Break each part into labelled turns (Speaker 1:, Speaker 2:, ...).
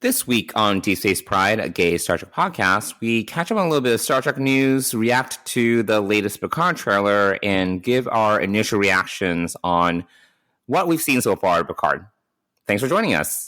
Speaker 1: This week on Deep Space Pride, a gay Star Trek podcast, we catch up on a little bit of Star Trek news, react to the latest Picard trailer, and give our initial reactions on what we've seen so far at Picard. Thanks for joining us.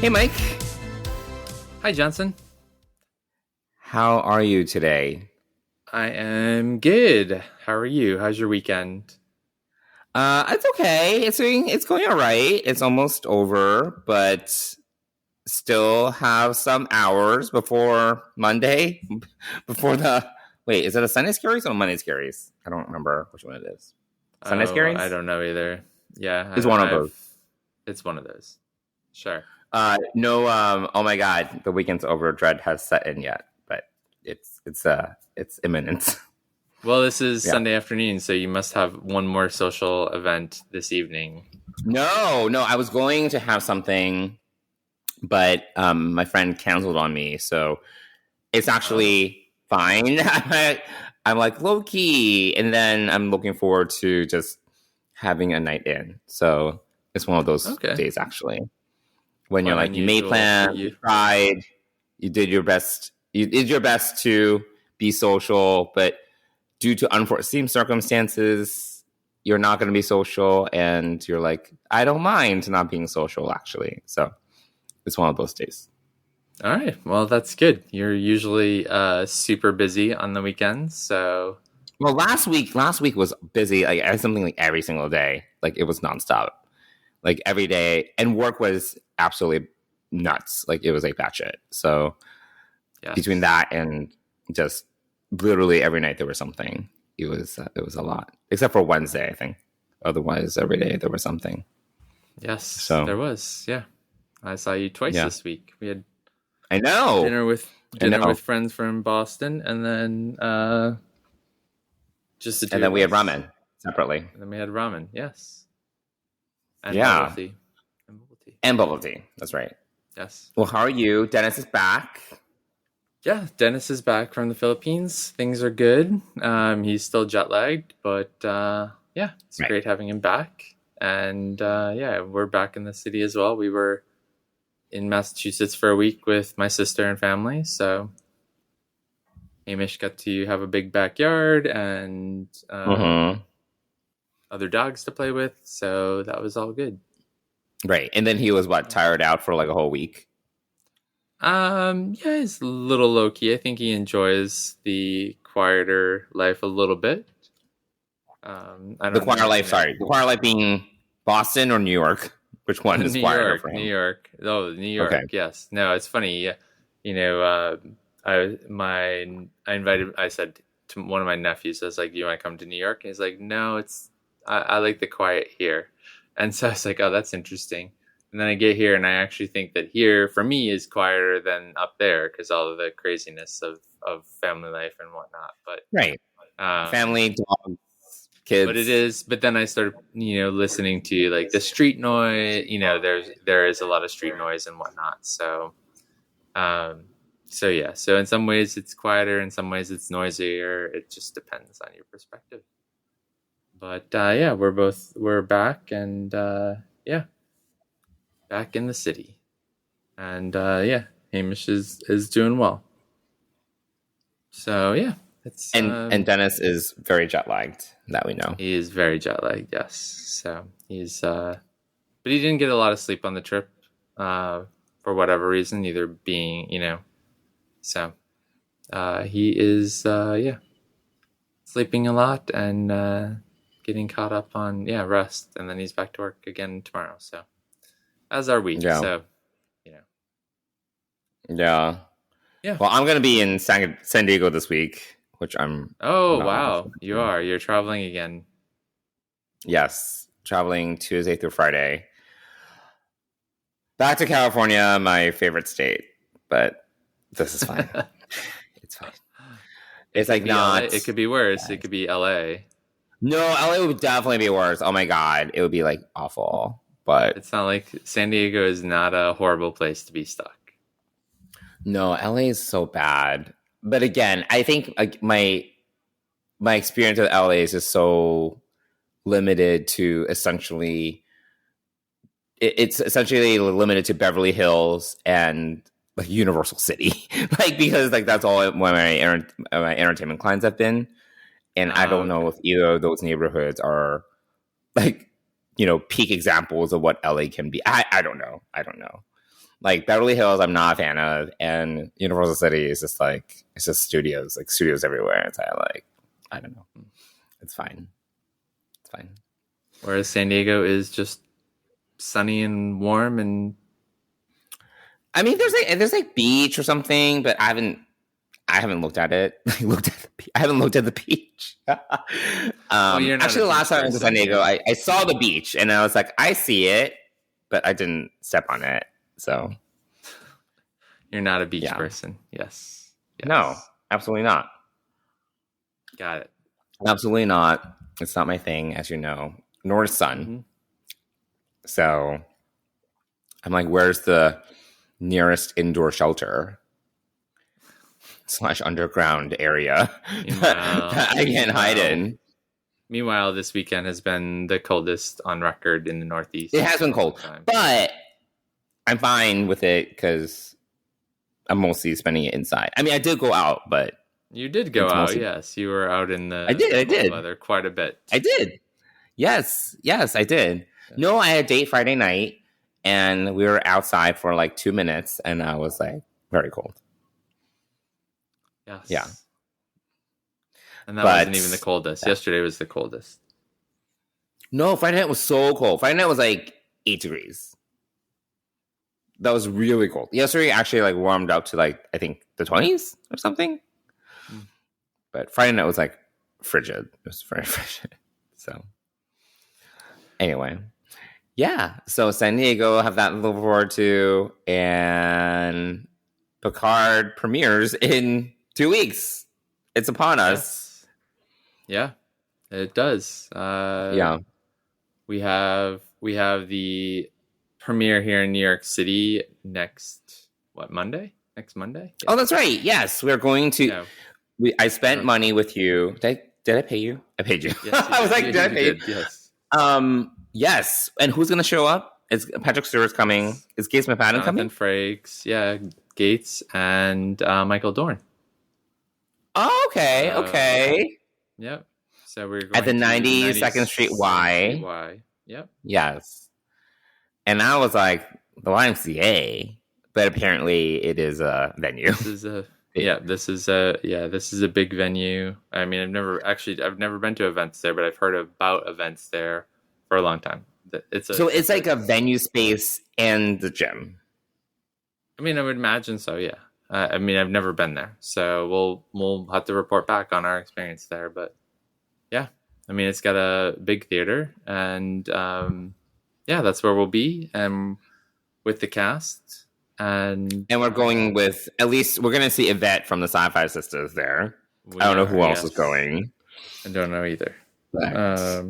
Speaker 1: Hey, Mike.
Speaker 2: Hi, Johnson.
Speaker 1: How are you today?
Speaker 2: I am good. How are you? How's your weekend?
Speaker 1: It's okay. It's going all right. It's almost over, but still have some hours before Monday. Wait, is it a Sunday Scaries or a Monday Scaries? I don't remember which one it is. Sunday Scaries?
Speaker 2: I don't know either. Yeah,
Speaker 1: it's one of those.
Speaker 2: It's one of those. Sure.
Speaker 1: No. Oh my God, the weekend's over. Dread has set in yet, but it's imminent.
Speaker 2: Well, this is Sunday afternoon, so you must have one more social event this evening.
Speaker 1: No. I was going to have something, but my friend canceled on me, so it's actually fine. I'm like low key, and then I'm looking forward to just having a night in. So it's one of those days actually. When you're like, you made plans, you tried, you did your best to be social, but due to unforeseen circumstances, you're not going to be social, and you're like, I don't mind not being social, actually. So it's one of those days.
Speaker 2: All right. Well, that's good. You're usually super busy on the weekends, so...
Speaker 1: Well, last week was busy. Like, I had something like every single day. Like, it was nonstop. Like, every day. And work was absolutely nuts. Like, it was like batshit. So between that and just literally every night there was something. It was a lot. Except for Wednesday, I think. Otherwise, every day there was something.
Speaker 2: Yes, so there was. Yeah. I saw you twice this week. We had dinner with friends from Boston, and then just the two.
Speaker 1: And then we had ramen separately.
Speaker 2: And then we had ramen, yes. And
Speaker 1: bubble
Speaker 2: tea.
Speaker 1: And bubble tea. That's right.
Speaker 2: Yes.
Speaker 1: Well, how are you? Dennis is back.
Speaker 2: Yeah, Dennis is back from the Philippines. Things are good. He's still jet lagged, but it's great having him back. And we're back in the city as well. We were in Massachusetts for a week with my sister and family, so Hamish got to have a big backyard and other dogs to play with, so that was all good.
Speaker 1: Right. And then he was tired out for like a whole week?
Speaker 2: He's a little low key. I think he enjoys the quieter life a little bit. The quieter
Speaker 1: life being Boston or New York? Which one is quieter for him?
Speaker 2: New York. Oh, New York. Okay. Yes. No, it's funny. I said to one of my nephews, I was like, do you want to come to New York? And he's like, no, I like the quiet here. And so I was like, oh, that's interesting. And then I get here and I actually think that here for me is quieter than up there because all of the craziness of family life and whatnot. But
Speaker 1: right. Family, dogs, kids.
Speaker 2: But it is. But then I started, listening to like the street noise. There is a lot of street noise and whatnot. So, So in some ways it's quieter, in some ways it's noisier. It just depends on your perspective. But we're back and back in the city. And Hamish is doing well. So it's
Speaker 1: and Dennis is very jet lagged, that we know.
Speaker 2: He is very jet lagged, yes. So he's but he didn't get a lot of sleep on the trip, for whatever reason, either being, so he is sleeping a lot and getting caught up on rest, and then he's back to work again tomorrow. So as are we.
Speaker 1: Yeah.
Speaker 2: So
Speaker 1: Yeah. Well, I'm gonna be in San Diego this week, which I'm.
Speaker 2: Oh wow, you are. You're traveling again.
Speaker 1: Yes, traveling Tuesday through Friday. Back to California, my favorite state. But this is fine. It's fine. It's like not.
Speaker 2: LA. It could be worse.
Speaker 1: Yes.
Speaker 2: It could be LA.
Speaker 1: No, LA would definitely be worse. Oh my God. It would be like awful. But
Speaker 2: It's not like San Diego is not a horrible place to be stuck.
Speaker 1: no, LA is so bad. But again, I think like my experience with LA is just so limited to essentially it's essentially limited to Beverly Hills and like Universal City, like because like that's all where my entertainment clients have been, and I don't know if either of those neighborhoods are like peak examples of what LA can be. I don't know. Like Beverly Hills, I'm not a fan of, and Universal City is just like it's just studios, like studios everywhere. It's like I don't know. It's fine. It's fine.
Speaker 2: Whereas San Diego is just sunny and warm, and
Speaker 1: I mean, there's like beach or something, but I haven't looked at it. I haven't looked at the beach. Actually, the last time I went to San Diego, I saw the beach and I was like, I see it, but I didn't step on it. So
Speaker 2: you're not a beach person. Yes.
Speaker 1: No, absolutely not.
Speaker 2: Got it.
Speaker 1: Absolutely not. It's not my thing, as you know, nor the sun.
Speaker 2: Mm-hmm.
Speaker 1: So I'm like, where's the nearest indoor shelter / underground area that I can hide in?
Speaker 2: Meanwhile, this weekend has been the coldest on record in the Northeast.
Speaker 1: It has been cold, but I'm fine with it because I'm mostly spending it inside. I mean, I did go out, but
Speaker 2: you did go out. Yes, you were out in the
Speaker 1: I did
Speaker 2: weather quite a bit.
Speaker 1: I did. Yes, I did. No, I had a date Friday night, and we were outside for like 2 minutes, and I was like very cold.
Speaker 2: Yes.
Speaker 1: Yeah.
Speaker 2: And that wasn't even the coldest. Yesterday was the coldest.
Speaker 1: No, Friday night was so cold. Friday night was like 8 degrees. That was really cold. Yesterday actually like warmed up to like I think the 20s or something. But Friday night was like frigid. It was very frigid. So anyway, yeah. So San Diego, have that to look forward to, and Picard premieres in 2 weeks. It's upon us.
Speaker 2: Yeah, it does.
Speaker 1: Yeah,
Speaker 2: we have the premiere here in New York City next Monday? Next Monday?
Speaker 1: Yeah. Oh, that's right. Yes, we're going to. Yeah. I spent money with you. Did I pay you? I paid you. Yes, I was like, did I pay you?
Speaker 2: Yes.
Speaker 1: Yes. And who's going to show up? Is Patrick Stewart's coming? Is Gates McFadden coming?
Speaker 2: Frakes. Yeah, Gates and Michael Dorn.
Speaker 1: Oh, okay. Okay.
Speaker 2: Yep. So we're going
Speaker 1: at the 92nd Street Y.
Speaker 2: Y. Yep.
Speaker 1: Yes. And I was like, the YMCA, but apparently it is a venue.
Speaker 2: This is a big venue. I mean, I've never been to events there, but I've heard about events there for a long time. It's
Speaker 1: like a venue space and the gym.
Speaker 2: I mean, I would imagine so. Yeah. I mean, I've never been there, so we'll have to report back on our experience there. But yeah, I mean, it's got a big theater, and that's where we'll be, and with the cast. And
Speaker 1: we're going with, at least we're going to see Yvette from the Sci-Fi Sisters there. I don't know who else is going.
Speaker 2: I don't know either.
Speaker 1: Right.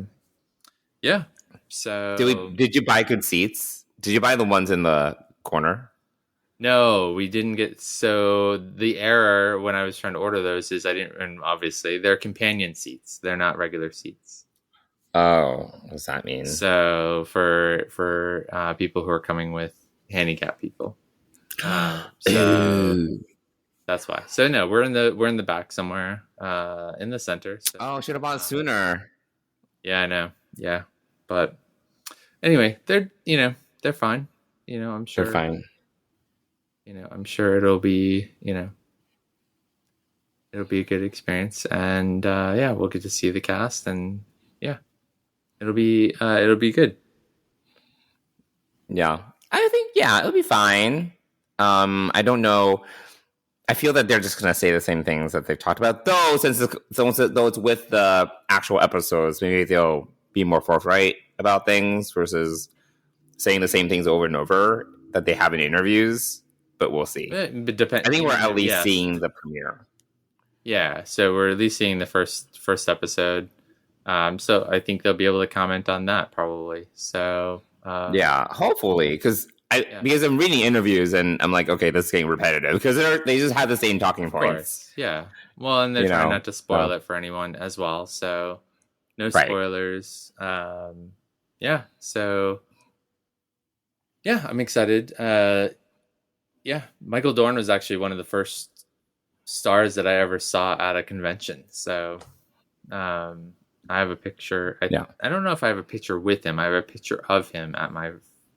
Speaker 2: Yeah. So
Speaker 1: did you buy good seats? Did you buy the ones in the corner?
Speaker 2: No, we didn't get. So the error when I was trying to order those is I didn't, and obviously they're companion seats. They're not regular seats.
Speaker 1: Oh, what does that mean?
Speaker 2: So for people who are coming with handicapped people. So that's why. So no, we're in the back somewhere, in the center. So.
Speaker 1: Oh, should have bought it sooner.
Speaker 2: Yeah, I know. Yeah, but anyway, they're fine. I'm sure
Speaker 1: they're fine.
Speaker 2: I'm sure it'll be a good experience, and we'll get to see the cast, and it'll be good.
Speaker 1: Yeah, I think it'll be fine. I don't know. I feel that they're just going to say the same things that they've talked about. Though, though it's with the actual episodes, maybe they'll be more forthright about things versus saying the same things over and over that they have in interviews. But we'll see.
Speaker 2: But
Speaker 1: I think we're at least seeing the premiere.
Speaker 2: Yeah, so we're at least seeing the first episode. So I think they'll be able to comment on that probably. So
Speaker 1: yeah, hopefully, because I'm reading interviews and I'm like, okay, this is getting repetitive because they just have the same talking points.
Speaker 2: Yeah. Well, and they're trying not to spoil it for anyone as well. So no spoilers. Yeah. So yeah, I'm excited. Yeah, Michael Dorn was actually one of the first stars that I ever saw at a convention. So I have a picture. I don't know if I have a picture with him. I have a picture of him at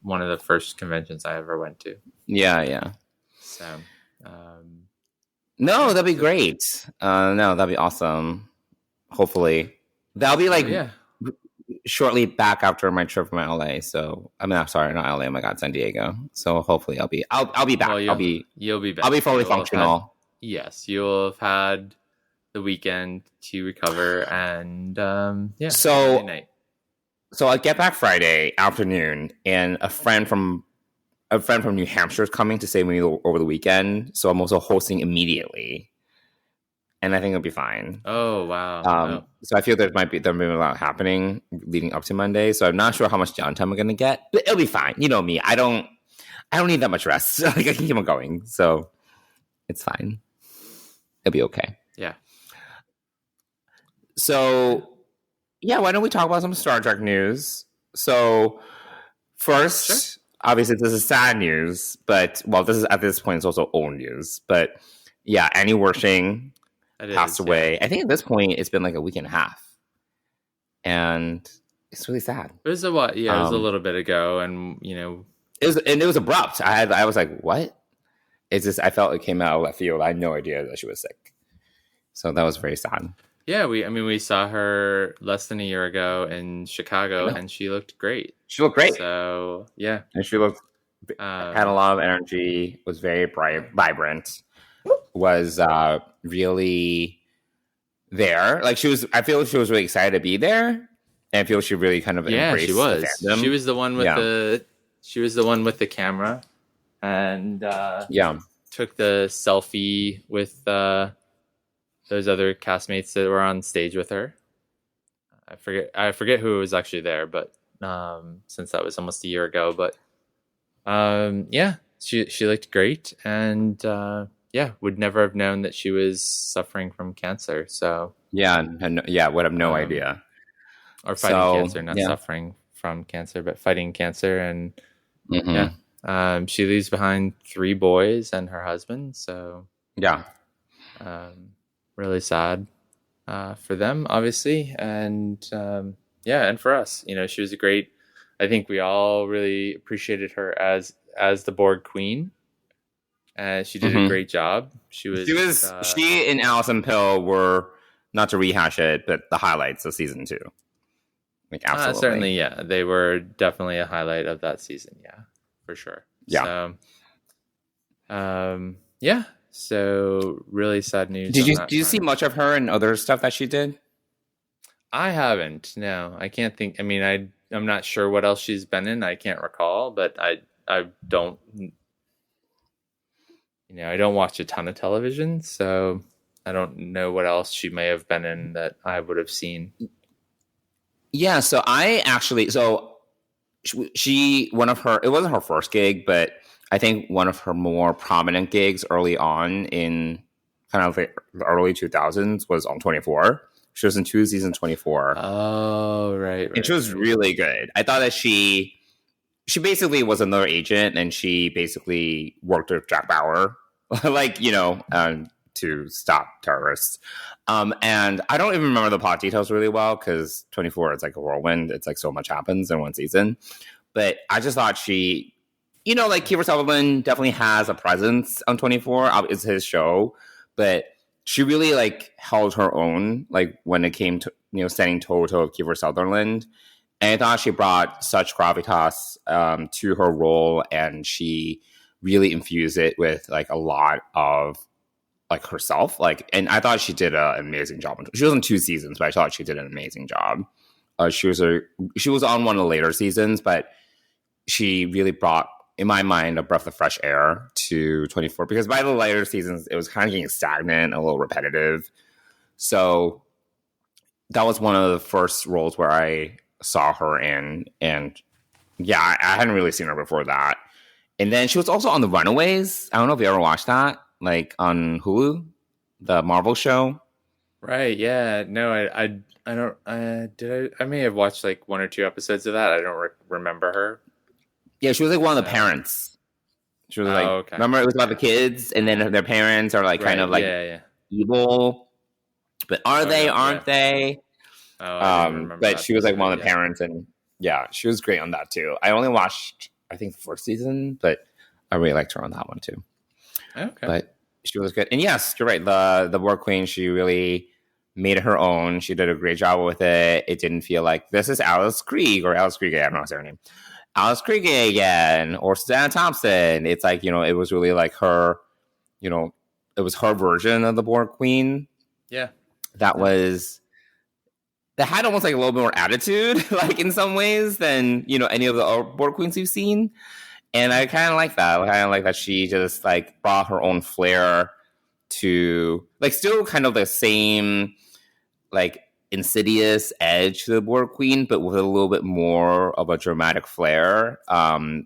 Speaker 2: one of the first conventions I ever went to.
Speaker 1: Yeah.
Speaker 2: So
Speaker 1: no, that'd be great. No, that'd be awesome. Hopefully, that'll be shortly back after my trip from LA. So I'm sorry, not LA. Oh my God, San Diego. So hopefully I'll be back.
Speaker 2: Well, you'll be back.
Speaker 1: I'll be fully functional.
Speaker 2: Yes, you'll have had the weekend to recover and
Speaker 1: So I get back Friday afternoon, and a friend from New Hampshire is coming to stay with me over the weekend. So I'm also hosting immediately, and I think it'll be fine.
Speaker 2: Oh wow!
Speaker 1: So I feel there might be a lot happening leading up to Monday. So I'm not sure how much downtime I'm going to get, but it'll be fine. You know me, I don't need that much rest. Like I can keep on going, so it's fine. It'll be okay.
Speaker 2: Yeah.
Speaker 1: So. Yeah, why don't we talk about some Star Trek news? So, first, obviously, this is sad news, but, this is, at this point, it's also old news. But, yeah, Annie Wersching passed away. I think at this point, it's been like a week and a half. And it's really sad.
Speaker 2: It was it was a little bit ago, and,
Speaker 1: it was abrupt. I was like, what? It's just, I felt it came out of left field. I had no idea that she was sick. So, that was very sad.
Speaker 2: Yeah, we saw her less than a year ago in Chicago, and she looked great.
Speaker 1: She looked great.
Speaker 2: So yeah,
Speaker 1: and she looked had a lot of energy. Was very bright, vibrant. Was really there. Like she was. I feel she was really excited to be there, and I feel she really kind of embraced
Speaker 2: she was.
Speaker 1: The fandom.
Speaker 2: She was the one with She was the one with the camera, and took the selfie with. Those other castmates that were on stage with her. I forget who was actually there, but since that was almost a year ago, but she looked great, and would never have known that she was suffering from cancer. So
Speaker 1: would have no idea,
Speaker 2: or fighting cancer, not suffering from cancer, but fighting cancer, and she leaves behind 3 boys and her husband. So really sad for them, obviously, and and for us. She was I think we all really appreciated her as the Borg Queen, and she did a great job. She and Alison Pill were, not to rehash it, but the highlights of season 2. Like absolutely, certainly, they were definitely a highlight of that season. Yeah, for sure.
Speaker 1: Yeah.
Speaker 2: So, so really sad news.
Speaker 1: Did you see much of her and other stuff that she did?
Speaker 2: I haven't. No, I can't think. I mean, I'm not sure what else she's been in. I can't recall, but I don't. I don't watch a ton of television, so I don't know what else she may have been in that I would have seen.
Speaker 1: Yeah. So she it wasn't her first gig, but I think one of her more prominent gigs early on in kind of the early 2000s was on 24. She was in 2 seasons 24.
Speaker 2: Oh, right.
Speaker 1: And she was really good. I thought that she basically was another agent, and she basically worked with Jack Bauer, to stop terrorists. And I don't even remember the plot details really well because 24 is like a whirlwind. It's like so much happens in one season. But I just thought she... Kiefer Sutherland definitely has a presence on 24. It's his show, but she really held her own, when it came to standing toe to toe with Kiefer Sutherland. And I thought she brought such gravitas to her role, and she really infused it with a lot of herself. And I thought she did an amazing job. She was in 2 seasons, but I thought she did an amazing job She was on one of the later seasons, but she really brought, in my mind, a breath of fresh air to 24. Because by the later seasons, it was kind of getting stagnant, a little repetitive. So that was one of the first roles where I saw her in, and yeah, I hadn't really seen her before that. And then she was also on The Runaways. I don't know if you ever watched that, like on Hulu, the Marvel show.
Speaker 2: Right. Yeah. No, I don't. I may have watched like 1 or 2 episodes of that. I don't remember her.
Speaker 1: Yeah, she was like one of the parents. She was like,
Speaker 2: okay.
Speaker 1: Remember it was about the kids, and then their parents are like kind of like evil. But aren't they?
Speaker 2: Oh, I remember
Speaker 1: but she was like one of the parents, and yeah, she was great on that too. I only watched, I think, the first season, but I really liked her on that one too.
Speaker 2: Okay.
Speaker 1: But she was good. And yes, you're right. The Borg Queen, she really made it her own. She did a great job with it. It didn't feel like this is Alice Krieg, I don't know her name. Alice Krieg again, or Susanna Thompson. It's like, it was really like her, it was her version of the Borg Queen.
Speaker 2: Yeah.
Speaker 1: That had almost like a little bit more attitude, like in some ways than, any of the Borg Queens you've seen. And I kind of like that. I kind of like that she just like brought her own flair to like still kind of the same like insidious edge to the Borg Queen, but with a little bit more of a dramatic flair,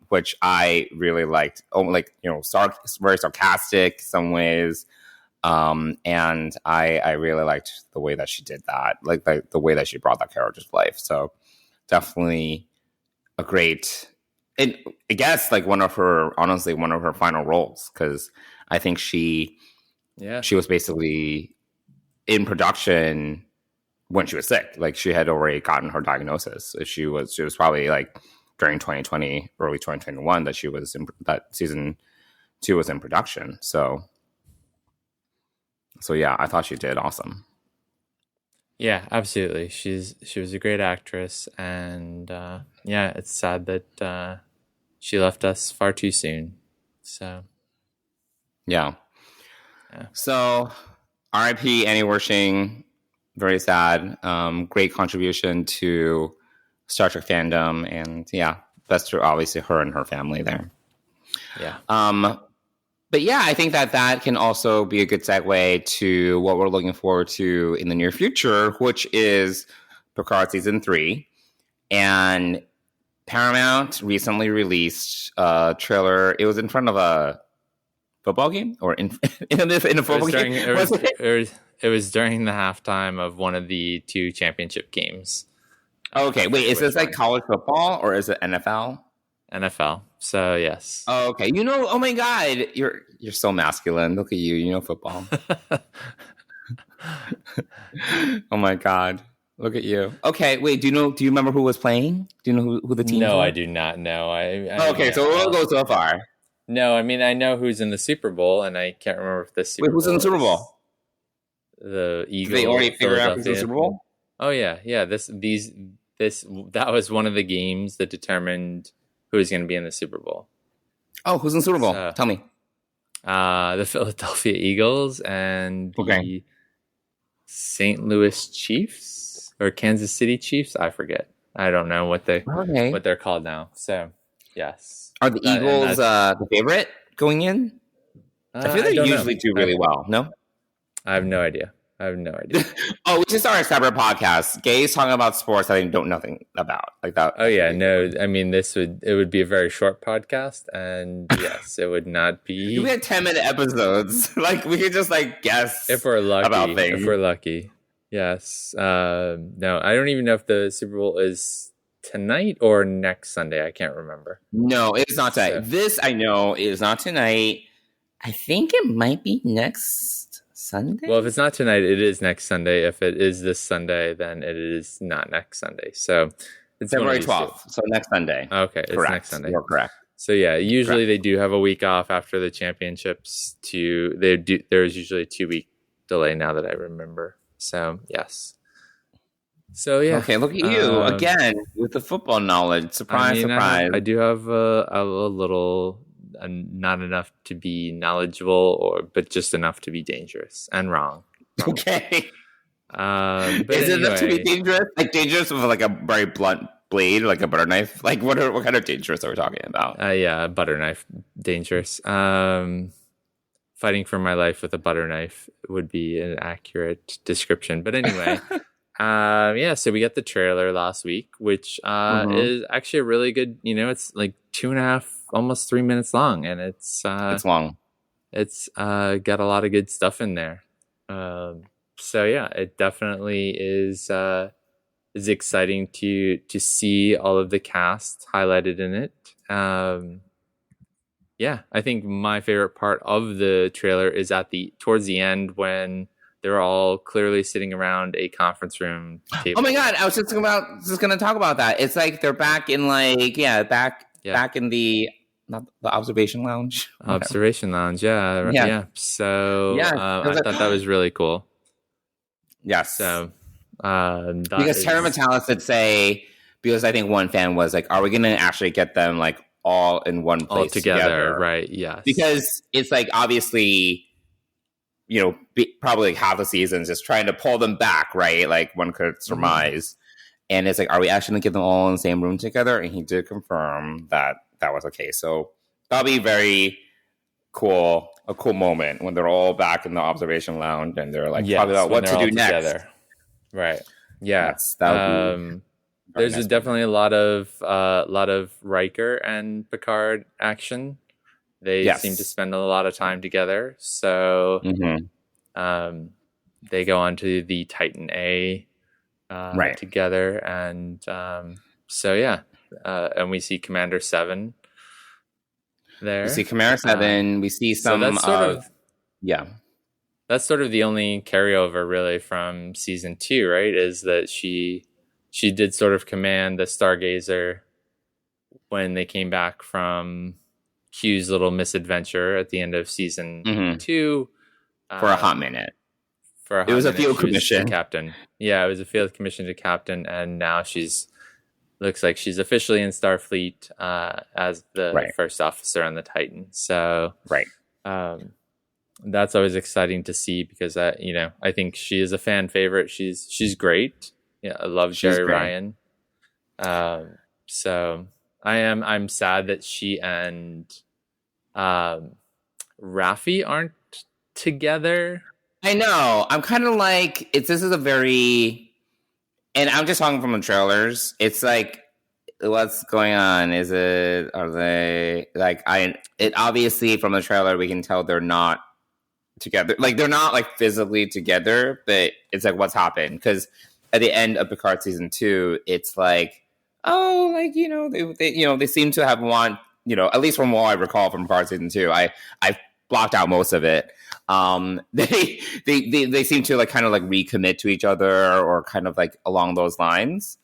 Speaker 1: which I really liked. Very sarcastic in some ways. And I really liked the way that she did that, like the way that she brought that character to life. So definitely a great, and I guess like one of her final roles, because I think she was basically in production when she was sick. Like she had already gotten her diagnosis. She was probably like during 2020, early 2021 that season 2 was in production. So yeah, I thought she did awesome.
Speaker 2: Yeah, absolutely. She was a great actress, and it's sad that she left us far too soon. So
Speaker 1: yeah. So R.I.P. Annie Wersching. Very sad. Great contribution to Star Trek fandom, and yeah, best to obviously her and her family there.
Speaker 2: Yeah.
Speaker 1: But yeah, I think that can also be a good segue to what we're looking forward to in the near future, which is Picard Season 3. And Paramount recently released a trailer. It was in front of a football game? Or in a football game?
Speaker 2: It was during the halftime of one of the 2 championship games.
Speaker 1: Okay, wait, is this like college football or is it NFL?
Speaker 2: NFL. So yes.
Speaker 1: Oh, okay. Oh my God, you're so masculine. Look at you. You know football. Oh my God, look at you. Okay, wait. Do you remember who was playing? Do you know who the team?
Speaker 2: No,
Speaker 1: were?
Speaker 2: I do not know.
Speaker 1: Okay, so we'll go so far.
Speaker 2: No, I mean I know who's in the Super Bowl, and I can't remember if the Super Bowl.
Speaker 1: Who's in the Super Bowl?
Speaker 2: The Eagles.
Speaker 1: Did they already figure out who's in the Super Bowl?
Speaker 2: Oh yeah. That was one of the games that determined who was going to be in the Super Bowl.
Speaker 1: Oh, who's in the Super Bowl? Tell me.
Speaker 2: The Philadelphia Eagles and the St. Louis Chiefs or Kansas City Chiefs. I forget. I don't know what they're called now. So, yes.
Speaker 1: Are the Eagles the favorite going in? I feel they usually do really well. No?
Speaker 2: I have no idea.
Speaker 1: Oh, we should start a separate podcast. Gays talking about sports I don't know nothing about like that.
Speaker 2: Oh yeah, no. I mean, it would be a very short podcast, and yes, it would not be.
Speaker 1: We had 10-minute episodes. Like we could just like guess
Speaker 2: if we're lucky
Speaker 1: about things.
Speaker 2: If we're lucky, yes. No, I don't even know if the Super Bowl is tonight or next Sunday. I can't remember.
Speaker 1: No, it's not tonight. So. This I know is not tonight. I think it might be next Sunday?
Speaker 2: Well, if it's not tonight, it is next Sunday. If it is this Sunday, then it is not next Sunday. So
Speaker 1: it's February 12th. So next Sunday.
Speaker 2: Okay,
Speaker 1: correct.
Speaker 2: It's next Sunday.
Speaker 1: You're correct.
Speaker 2: So yeah, usually they do have a week off after the championships. There's usually a 2-week delay now that I remember. So yes. So yeah.
Speaker 1: Okay, look at you again with the football knowledge. Surprise!
Speaker 2: I do have a little. Not enough to be knowledgeable, but just enough to be dangerous and wrong.
Speaker 1: Okay.
Speaker 2: But
Speaker 1: Is it enough to be
Speaker 2: anyway,
Speaker 1: dangerous? Like dangerous with like a very blunt blade, like a butter knife? Like what kind of dangerous are we talking about?
Speaker 2: yeah, butter knife, dangerous. Fighting for my life with a butter knife would be an accurate description. But anyway, yeah. So we got the trailer last week, which is actually a really good. It's like 2.5, almost 3 minutes long, and it's
Speaker 1: long.
Speaker 2: It's got a lot of good stuff in there. So yeah, it definitely is exciting to see all of the cast highlighted in it. Yeah, I think my favorite part of the trailer is towards the end when they're all clearly sitting around a conference room table.
Speaker 1: Oh my god, I was just going to talk about that. It's like they're back in back in the not the observation lounge.
Speaker 2: Observation lounge, yeah. So I thought that was really cool.
Speaker 1: Yes.
Speaker 2: So
Speaker 1: because Terra Metalis did say, because I think one fan was like, "Are we going to actually get them like all in one place
Speaker 2: all together?" Right? Yes.
Speaker 1: Because it's like obviously, probably like half the season's just trying to pull them back, right? Like one could surmise, and it's like, are we actually going to get them all in the same room together? And he did confirm that was the case. So that'll be very cool. A cool moment when they're all back in the observation lounge and they're like talking about what to do next. Together.
Speaker 2: Right. Yeah. There's definitely a lot of Riker and Picard action. They seem to spend a lot of time together. So they go on to the Titan A together. And so, yeah. And we see Commander 7 there.
Speaker 1: We see Commander 7. We see some
Speaker 2: That's sort of the only carryover really from season 2, right? Is that she did sort of command the Stargazer when they came back from Q's little misadventure at the end of season 2.
Speaker 1: For a hot minute. It was a field commission.
Speaker 2: Captain. Yeah, it was a field commission to captain, and now looks like she's officially in Starfleet as the first officer on the Titan. So that's always exciting to see because I think she is a fan favorite. She's great. Yeah, I love Jerry Ryan. So I'm sad that she and Raffi aren't together.
Speaker 1: I know. I'm kind of like this is a very. And I'm just talking from the trailers. It's like, what's going on? Are they like, it obviously from the trailer, we can tell they're not together. Like they're not like physically together, but it's like, what's happened? Because at the end of Picard season 2, it's like, oh, like, they seem to have at least from what I recall from Picard season 2, I blocked out most of it. They seem to like kind of like recommit to each other or kind of like along those lines.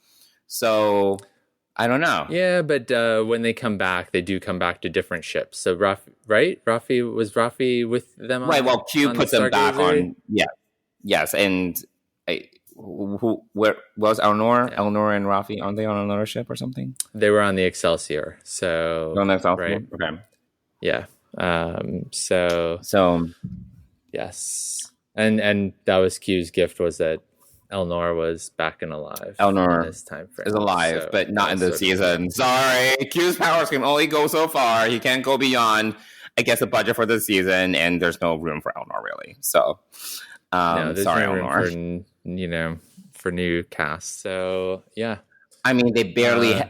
Speaker 1: So I don't know.
Speaker 2: Yeah, but when they come back, they do come back to different ships. So Raffi with them?
Speaker 1: Right. Well, Q puts them back on. Yeah. Yes. And where was Eleanor? Yeah. Eleanor and Raffi, aren't they on another ship or something?
Speaker 2: They were on the Excelsior. So
Speaker 1: on the Excelsior.
Speaker 2: Right?
Speaker 1: Okay.
Speaker 2: Yeah. So yes, and that was Q's gift, was that Elnor was back and alive.
Speaker 1: Elnor
Speaker 2: in this time frame
Speaker 1: is alive, but not in the season. Sorry, Q's powers can only go so far. He can't go beyond, I guess, a budget for the season, and there's no room for Elnor really. So,
Speaker 2: there's
Speaker 1: sorry,
Speaker 2: no
Speaker 1: Elnor.
Speaker 2: Room for new cast. So yeah,
Speaker 1: I mean, they barely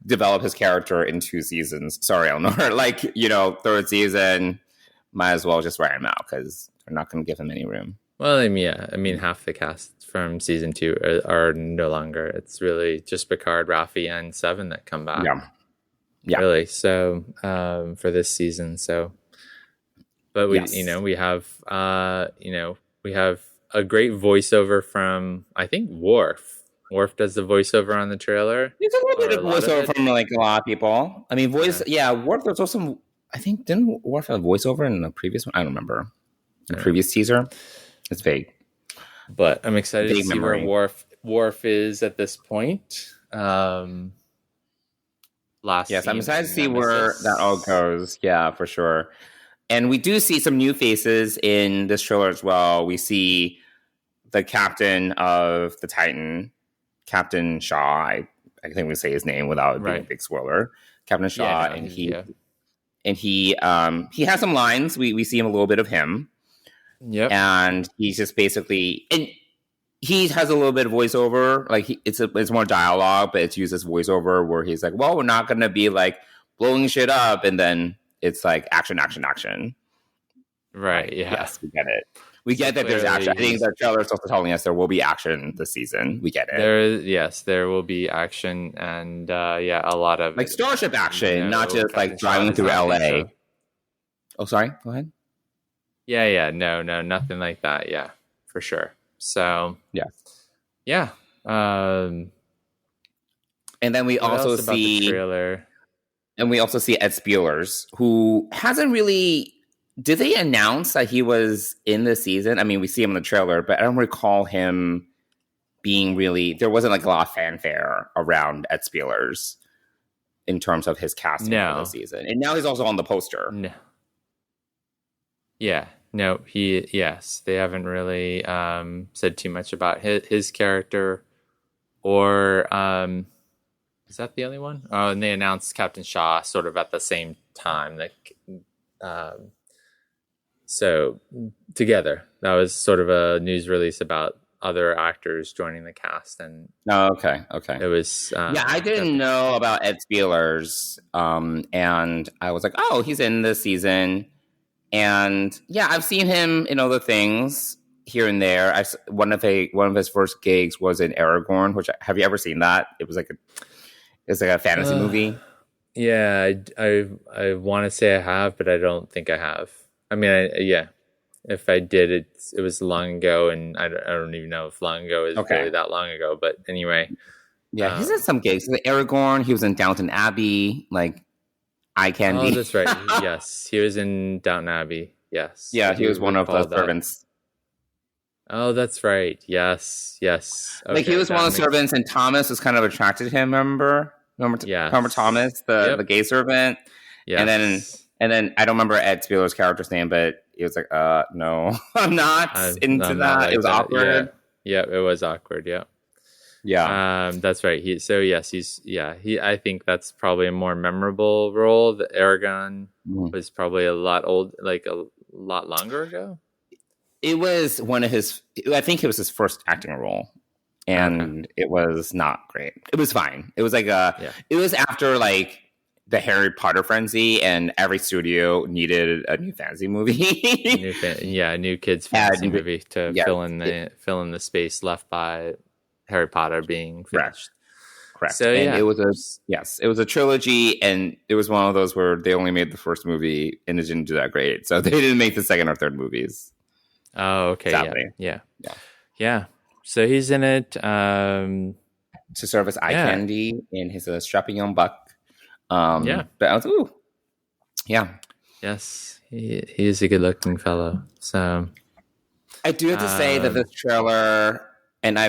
Speaker 1: develop his character in 2 seasons. Sorry, Elnor. Like, third season, might as well just write him out because they're not going to give him any room.
Speaker 2: Well, I mean, half the cast from season 2 are no longer. It's really just Picard, Raffi, and 7 that come back. Yeah. Really. So for this season, but we have a great voiceover from, I think, Worf. Worf does the voiceover on the trailer.
Speaker 1: There's a little bit of voiceover from like a lot of people. I mean, Worf. There's also, I think, didn't Worf have a voiceover in the previous one? I don't remember. The previous teaser. It's vague.
Speaker 2: But I'm excited to see where Worf is at this point.
Speaker 1: I'm excited to see where that all goes. Yeah, for sure. And we do see some new faces in this trailer as well. We see the captain of the Titan, Captain Shaw. I think we say his name without being a big spoiler. Captain Shaw, and he has some lines. We see him a little bit of him.
Speaker 2: Yep.
Speaker 1: And he's just basically, and he has a little bit of voiceover. Like it's more dialogue, but it's used as voiceover where he's like, well, we're not going to be like blowing shit up. And then it's like action, action, action.
Speaker 2: Right. Yeah.
Speaker 1: Yes, we get it. We get that there's action. I think the trailer is also telling us there will be action this season. We get it. There will be action, and a lot of like starship action, not just like driving through LA. So. Oh, sorry. Go ahead.
Speaker 2: Yeah. No, nothing like that. Yeah, for sure. So yeah. And
Speaker 1: then we also see
Speaker 2: the trailer,
Speaker 1: and we also see Ed Spielers, who hasn't really. Did they announce that he was in the season? I mean, we see him in the trailer, but I don't recall him being really. There wasn't like a lot of fanfare around Ed Spielers in terms of his casting for the season, and now he's also on the poster.
Speaker 2: No. Yeah, no, they haven't really said too much about his character, or is that the only one? Oh, and they announced Captain Shaw sort of at the same time, so together, that was sort of a news release about other actors joining the cast. And
Speaker 1: okay.
Speaker 2: It was
Speaker 1: I didn't know about Ed Spielers, and I was like, oh, he's in this season, and I've seen him in other things here and there. One of his first gigs was in Aragorn, which have you ever seen that? It was like a fantasy movie.
Speaker 2: Yeah, I want to say I have, but I don't think I have. I mean, if I did, it was long ago, and I don't even know if long ago is really that long ago. But anyway,
Speaker 1: he's in some gigs. Aragorn. He was in Downton Abbey, like Eye Candy.
Speaker 2: Oh, that's right. Yes, he was in Downton Abbey. Yes.
Speaker 1: Yeah, he was one of the servants.
Speaker 2: Oh, that's right. Yes. Okay,
Speaker 1: like he was one of the servants, and Thomas was kind of attracted to him. Remember Thomas, the gay servant.
Speaker 2: Yes.
Speaker 1: And then I don't remember Ed Spieler's character's name, but it was like, no, I'm not into that. Like it was awkward.
Speaker 2: Yeah, it was awkward. Yeah.
Speaker 1: Yeah.
Speaker 2: That's right. I think that's probably a more memorable role. The Aragon was probably a lot longer ago.
Speaker 1: It was I think it was his first acting role. And it was not great. It was fine. It was like it was after like the Harry Potter frenzy, and every studio needed a new fantasy movie.
Speaker 2: a new kids fantasy movie to fill in the space left by Harry Potter being finished.
Speaker 1: Correct. So it was a trilogy, and it was one of those where they only made the first movie and it didn't do that great, so they didn't make the second or third movies.
Speaker 2: Oh, okay. Sadly. Yeah. So he's in it
Speaker 1: to serve as eye candy, and he's a strapping young buck. But I was
Speaker 2: yes, he is a good-looking fellow. So
Speaker 1: I do have to say that this trailer, and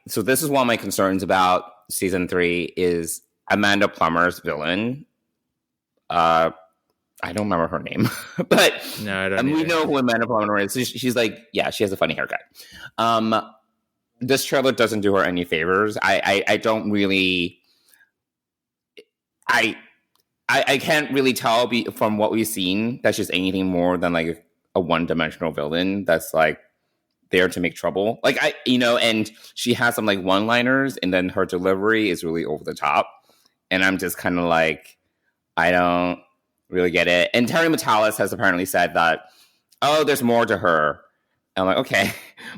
Speaker 1: so this is one of my concerns about season 3 is Amanda Plummer's villain. I don't remember her name, but
Speaker 2: no, I don't.
Speaker 1: We know who Amanda Plummer is. So she's like, she has a funny haircut. This trailer doesn't do her any favors. I don't really. I can't really tell from what we've seen that she's anything more than like a one-dimensional villain that's like there to make trouble. Like and she has some like one-liners, and then her delivery is really over the top. And I'm just kind of like, I don't really get it. And Terry Matalas has apparently said that, there's more to her. And I'm like, okay,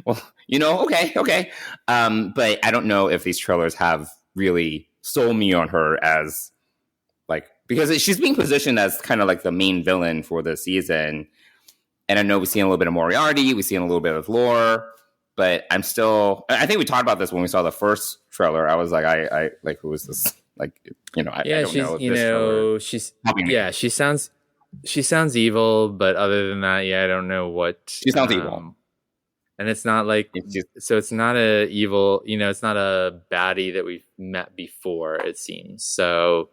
Speaker 1: well, okay. But I don't know if these trailers have really sold me on her as because she's being positioned as kind of like the main villain for the season. And I know we've seen a little bit of Moriarty, we've seen a little bit of Lore, but I think we talked about this when we saw the first trailer. I was like, I like, who is this? Like, I don't know.
Speaker 2: She sounds evil, but other than that, I don't know what.
Speaker 1: She sounds evil.
Speaker 2: And it's not like, so it's not a evil, it's not a baddie that we've met before, it seems. So,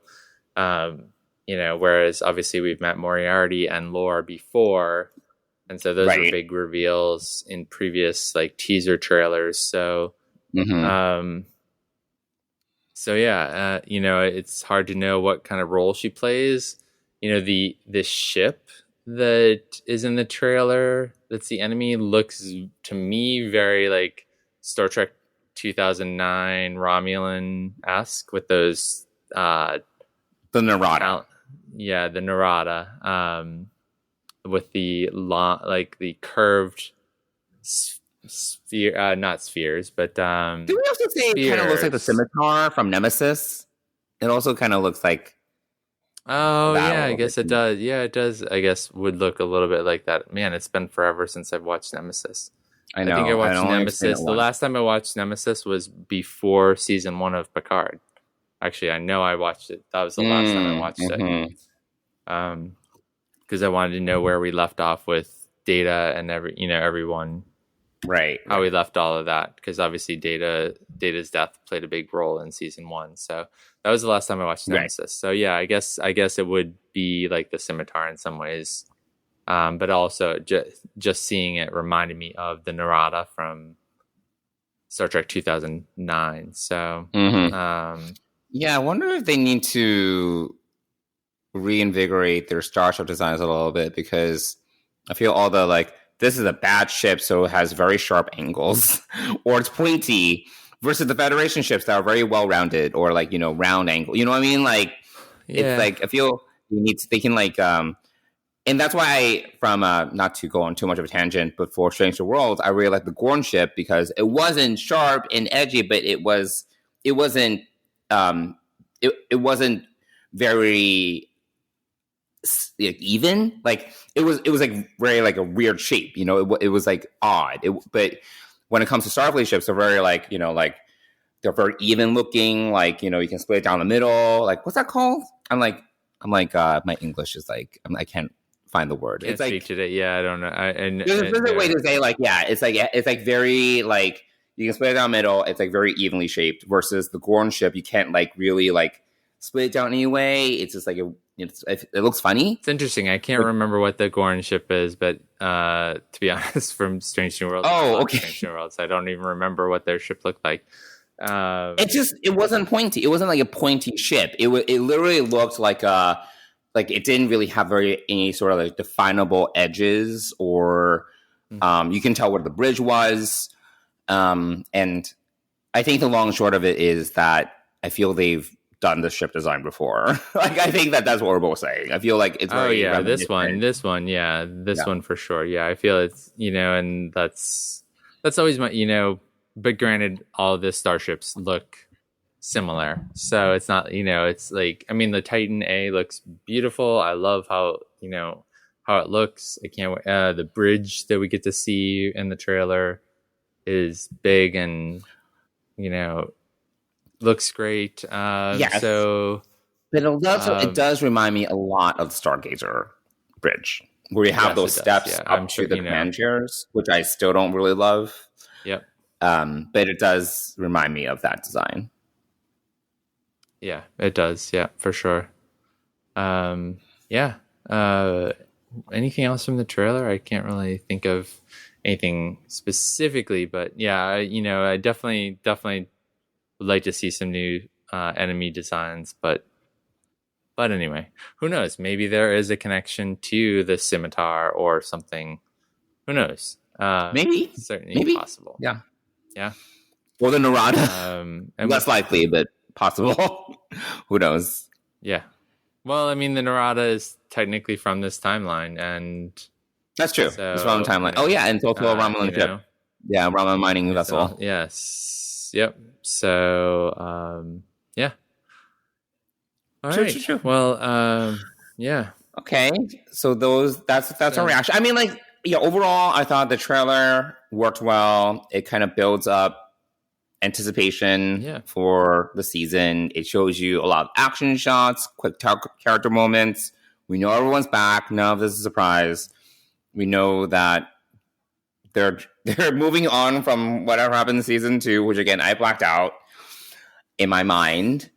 Speaker 2: whereas obviously we've met Moriarty and Lore before, And so those were big reveals in previous like teaser trailers. So, so yeah, you know, it's hard to know what kind of role she plays. You know, the ship that is in the trailer that's the enemy looks to me very like Star Trek 2009 Romulan-esque with those
Speaker 1: the Narada.
Speaker 2: The Narada. With the like the curved sphere, not spheres, but
Speaker 1: do we also say it kind of looks like the scimitar from Nemesis? It also kind of looks like.
Speaker 2: Oh yeah, I guess it does. Yeah, it does. I guess would look a little bit like that. Man, it's been forever since I've watched Nemesis.
Speaker 1: I know.
Speaker 2: I think I watched Nemesis. The last time I watched Nemesis was before season 1 of Picard. Actually, I know I watched it. That was the last time I watched it. Because I wanted to know where we left off with Data and everyone.
Speaker 1: Right.
Speaker 2: How we left all of that. Because obviously Data's death played a big role in season 1. So that was the last time I watched Nemesis. Right. So yeah, I guess it would be like the scimitar in some ways. But also just seeing it reminded me of the Narada from Star Trek 2009. So
Speaker 1: yeah, I wonder if they need to reinvigorate their starship designs a little bit, because I feel all the like, this is a bad ship, so it has very sharp angles, or it's pointy, versus the Federation ships that are very well rounded, or like, you know, round angle. You know what I mean? Like, it's like, I feel they can like, and that's why from not to go on too much of a tangent, but for Strange New Worlds, I really like the Gorn ship because it wasn't sharp and edgy, but it wasn't very like even, like it was like very like a weird shape, you know. It was like odd. But when it comes to Starfleet ships, they're very like, you know, like they're very even looking. Like, you know, you can split it down the middle. Like, what's that called? I'm like my English is like I can't find the word.
Speaker 2: Can't
Speaker 1: it's like
Speaker 2: speak today. Yeah, I don't know.
Speaker 1: There's a way to say like, yeah, it's like very like you can split it down the middle. It's like very evenly shaped. Versus the Gorn ship, you can't like really like split it down anyway. It's just like it looks funny.
Speaker 2: It's interesting. I can't remember what the Gorn ship is, but to be honest, from Strange New Worlds, Strange New Worlds, I don't even remember what their ship looked like.
Speaker 1: It wasn't pointy. It wasn't like a pointy ship. It literally looked like it didn't really have any sort of like definable edges, or you can tell where the bridge was. And I think the long and short of it is that I feel they've done the ship design before. Like, I think that's what we're both saying. I feel like it's very
Speaker 2: this one for sure. Yeah, I feel it's, you know, and that's always my, you know, but granted, all of the starships look similar, so it's not, you know, it's like, I mean, the Titan A looks beautiful. I love how, you know, how it looks. I can't wait. The bridge that we get to see in the trailer is big and, you know, looks great.
Speaker 1: Yes.
Speaker 2: So,
Speaker 1: but it does remind me a lot of the Stargazer bridge, where you have those steps up to the command chairs, which I still don't really love.
Speaker 2: Yep.
Speaker 1: But it does remind me of that design.
Speaker 2: Yeah, it does. Yeah, for sure. Yeah. Anything else from the trailer? I can't really think of anything specifically, but yeah, you know, I definitely would like to see some new enemy designs, but anyway, who knows? Maybe there is a connection to the scimitar or something. Who knows?
Speaker 1: Maybe.
Speaker 2: Certainly possible.
Speaker 1: Yeah.
Speaker 2: Yeah.
Speaker 1: Or the Narada. Less likely, but possible. Who knows?
Speaker 2: Yeah. Well, I mean, the Narada is technically from this timeline, and
Speaker 1: that's true.
Speaker 2: So,
Speaker 1: it's from the timeline. Oh yeah, and it's also a Romulan ship. Yeah, Romulan mining vessel.
Speaker 2: So, yes. Yep. So, yeah. All right. True. Well, yeah.
Speaker 1: Okay. So that's our reaction. I mean, like, yeah, overall, I thought the trailer worked well. It kind of builds up anticipation for the season. It shows you a lot of action shots, quick character moments. We know everyone's back. None of this is a surprise. We know that they're moving on from whatever happened in season 2, which again I blacked out in my mind,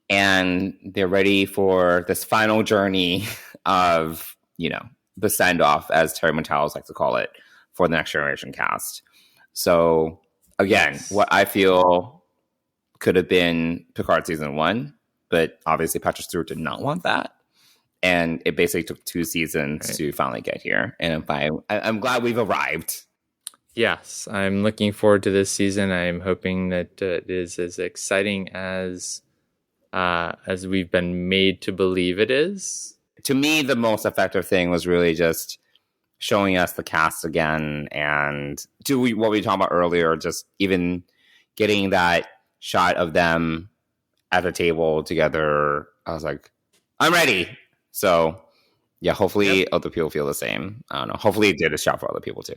Speaker 1: and they're ready for this final journey of, you know, the send off, as Terry Matalas likes to call it, for the Next Generation cast. So again, what I feel could have been Picard season 1, but obviously Patrick Stewart did not want that. And it basically took 2 seasons to finally get here. And I'm glad we've arrived.
Speaker 2: Yes, I'm looking forward to this season. I'm hoping that it is as exciting as we've been made to believe it is.
Speaker 1: To me, the most effective thing was really just showing us the cast again, and what we talked about earlier, just even getting that shot of them at the table together. I was like, I'm ready. So yeah, hopefully other people feel the same. I don't know. Hopefully it did a shot for other people too.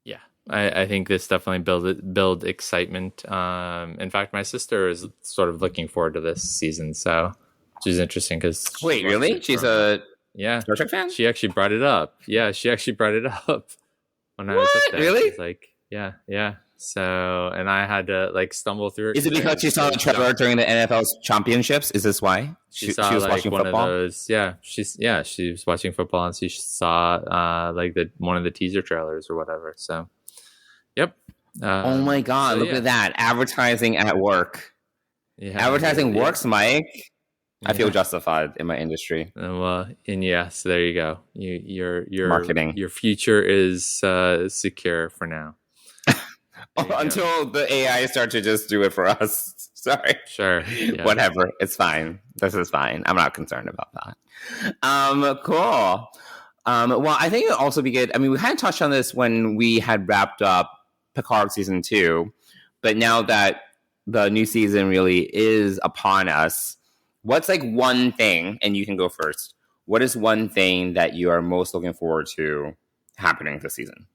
Speaker 2: Yeah, I think this definitely build excitement. In fact, my sister is sort of looking forward to this season, so which is interesting because
Speaker 1: wait, really? She's a Star Trek fan?
Speaker 2: She actually brought it up. Yeah, she actually brought it up when I was up there.
Speaker 1: Really?
Speaker 2: She's like, yeah. So, and I had to like stumble through.
Speaker 1: Is it because she saw the trailer during the NFL championships? Is this why
Speaker 2: she saw, was like watching one football? Of those? Yeah, she was watching football and she saw like one of the teaser trailers or whatever. So, yep.
Speaker 1: Oh my God! Look at that advertising at work. Yeah, advertising works, Mike. I feel justified in my industry.
Speaker 2: Well, and yes, there you go. Your
Speaker 1: marketing.
Speaker 2: Your future is secure for now.
Speaker 1: Until the AI start to just do it for us. Sorry.
Speaker 2: Sure. Yeah.
Speaker 1: Whatever. It's fine. This is fine. I'm not concerned about that. Cool. Well, I think it would also be good. I mean, we kind of touched on this when we had wrapped up Picard season 2, but now that the new season really is upon us, what's like one thing, and you can go first, what is one thing that you are most looking forward to happening this season?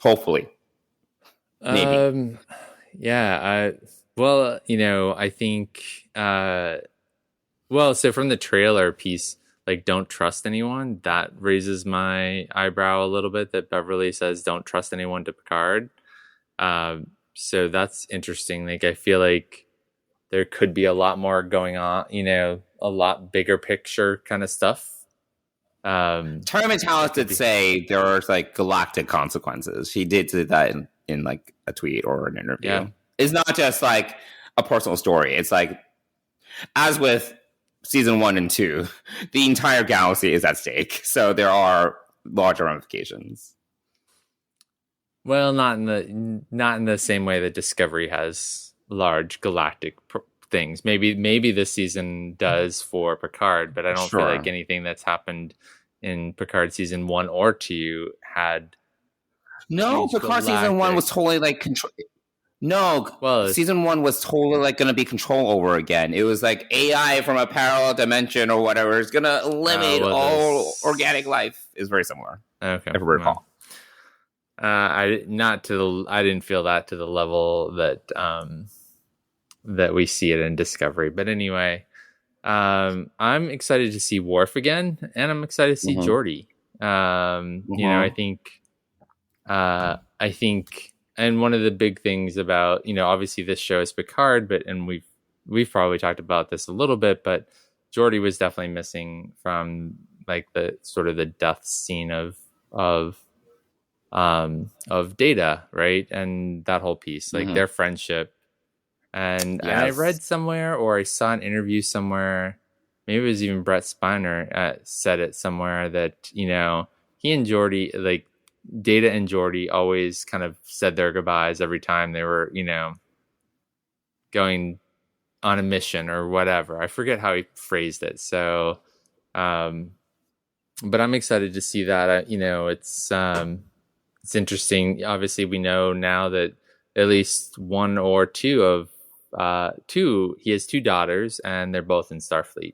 Speaker 1: Hopefully. Maybe.
Speaker 2: Yeah. Well, I think, so from the trailer piece, like, don't trust anyone, that raises my eyebrow a little bit, that Beverly says, don't trust anyone to Picard. So that's interesting. Like, I feel like there could be a lot more going on, a lot bigger picture kind of stuff.
Speaker 1: Terry Matalas did say there are like galactic consequences. She did say that in like a tweet or an interview. Yeah. It's not just like a personal story. It's like, as with season 1 and 2, the entire galaxy is at stake. So there are larger ramifications.
Speaker 2: Well, not in the same way that Discovery has large galactic things. Maybe this season does for Picard, but I don't feel like anything that's happened in Picard season 1 or 2 had.
Speaker 1: No, Picard season 1 was totally like control. No, season 1 was totally like going to be control over again. It was like AI from a parallel dimension or whatever is going to eliminate all organic life. Is very similar.
Speaker 2: Okay,
Speaker 1: if I recall.
Speaker 2: I didn't feel that to the level that that we see it in Discovery. But anyway, I'm excited to see Worf again, and I'm excited to see Geordi. I think, and one of the big things about, obviously this show is Picard, and we've probably talked about this a little bit, but Geordi was definitely missing from like the sort of the death scene of Data, right? And that whole piece, like their friendship. And I read somewhere, or I saw an interview somewhere, maybe it was even Brett Spiner said it somewhere, that, he and Geordi, like Data and Geordi, always kind of said their goodbyes every time they were, going on a mission or whatever. I forget how he phrased it. So, but I'm excited to see that. It's interesting. Obviously, we know now that at least one or two of he has 2 daughters, and they're both in Starfleet.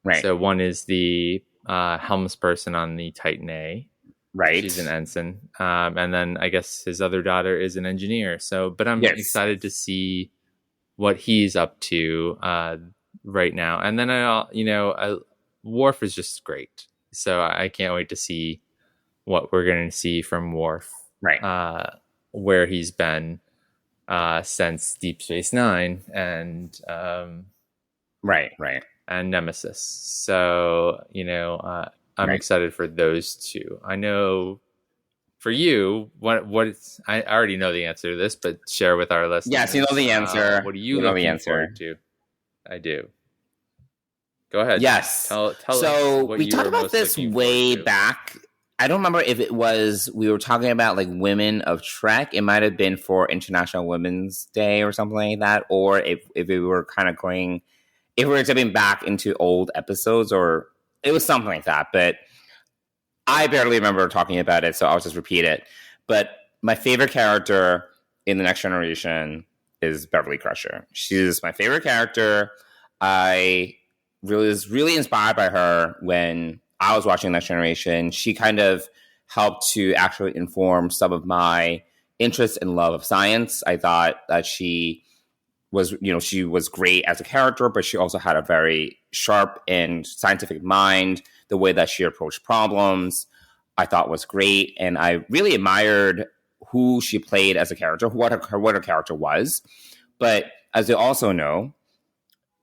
Speaker 1: Right.
Speaker 2: So one is the helmsperson on the Titan A.
Speaker 1: Right.
Speaker 2: She's an ensign. And then I guess his other daughter is an engineer. So, but I'm excited to see what he's up to right now. And then Worf is just great. So I can't wait to see what we're going to see from Worf.
Speaker 1: Right.
Speaker 2: Where he's been since Deep Space Nine and
Speaker 1: right.
Speaker 2: and Nemesis. So I'm
Speaker 1: Right.
Speaker 2: excited for those two. I know for you, what it's, I already know the answer to this, but share with our listeners.
Speaker 1: Yes, you know the answer.
Speaker 2: What are you
Speaker 1: know the
Speaker 2: looking
Speaker 1: answer.
Speaker 2: forward to? I do. Go ahead.
Speaker 1: Yes.
Speaker 2: Tell
Speaker 1: So
Speaker 2: us what
Speaker 1: we
Speaker 2: you
Speaker 1: talked
Speaker 2: are
Speaker 1: about
Speaker 2: most
Speaker 1: this
Speaker 2: looking
Speaker 1: way
Speaker 2: forward to.
Speaker 1: back. I don't remember if it was we were talking about like women of Trek. It might have been for International Women's Day or something like that, or if we were kind of going, if we were stepping back into old episodes, or it was something like that. But I barely remember talking about it, so I'll just repeat it. But my favorite character in The Next Generation is Beverly Crusher. She's my favorite character. I was really inspired by her when I was watching Next Generation. She kind of helped to actually inform some of my interest and love of science. I thought that she was, she was great as a character, but she also had a very sharp and scientific mind. The way that she approached problems, I thought was great. And I really admired who she played as a character, what her character was. But as you also know,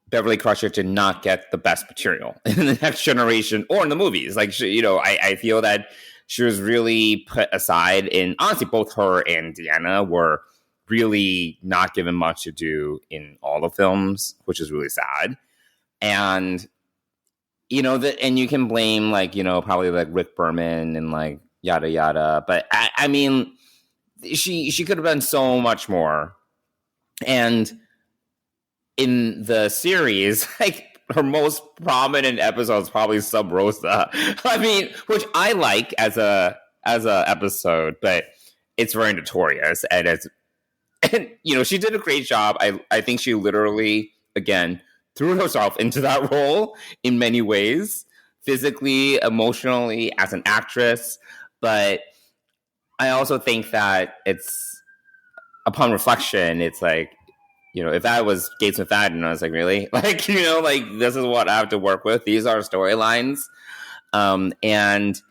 Speaker 1: Beverly Crusher did not get the best material in The Next Generation or in the movies. Like, I feel that she was really put aside in, honestly, both her and Deanna were really not given much to do in all the films, which is really sad. And, and you can blame, probably like Rick Berman and like yada, yada. But I mean, she could have done so much more. And in the series, like her most prominent episode is probably Sub Rosa. I mean, which I like as a episode, but it's very notorious, and she did a great job. I think she literally, again, threw herself into that role in many ways, physically, emotionally, as an actress. But I also think that it's, upon reflection, it's like, if that was Gates McFadden, I was like, really? Like, this is what I have to work with. These are storylines. And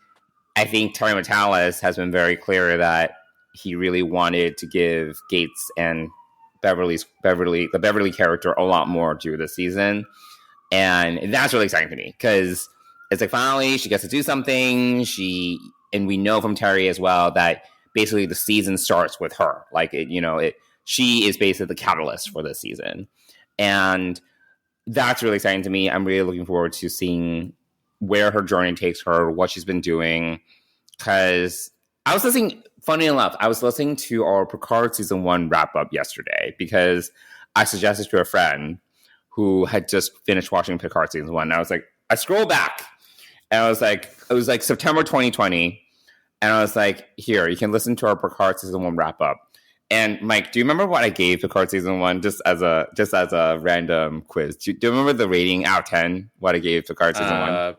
Speaker 1: I think Terry Matalas has been very clear that he really wanted to give Gates and the Beverly character a lot more through the season. And that's really exciting to me because it's like, finally, she gets to do something. And we know from Terry as well that basically the season starts with her. Like, she is basically the catalyst for this season. And that's really exciting to me. I'm really looking forward to seeing where her journey takes her, what she's been doing. Because I was listening to our Picard Season 1 wrap-up yesterday because I suggested to a friend who had just finished watching Picard Season 1. And I was like, I scrolled back. And I was like, it was like September 2020. And I was like, here, you can listen to our Picard Season 1 wrap-up. And Mike, do you remember what I gave Picard Season 1 just as a random quiz? Do you remember the rating out of 10, what I gave Picard Season 1?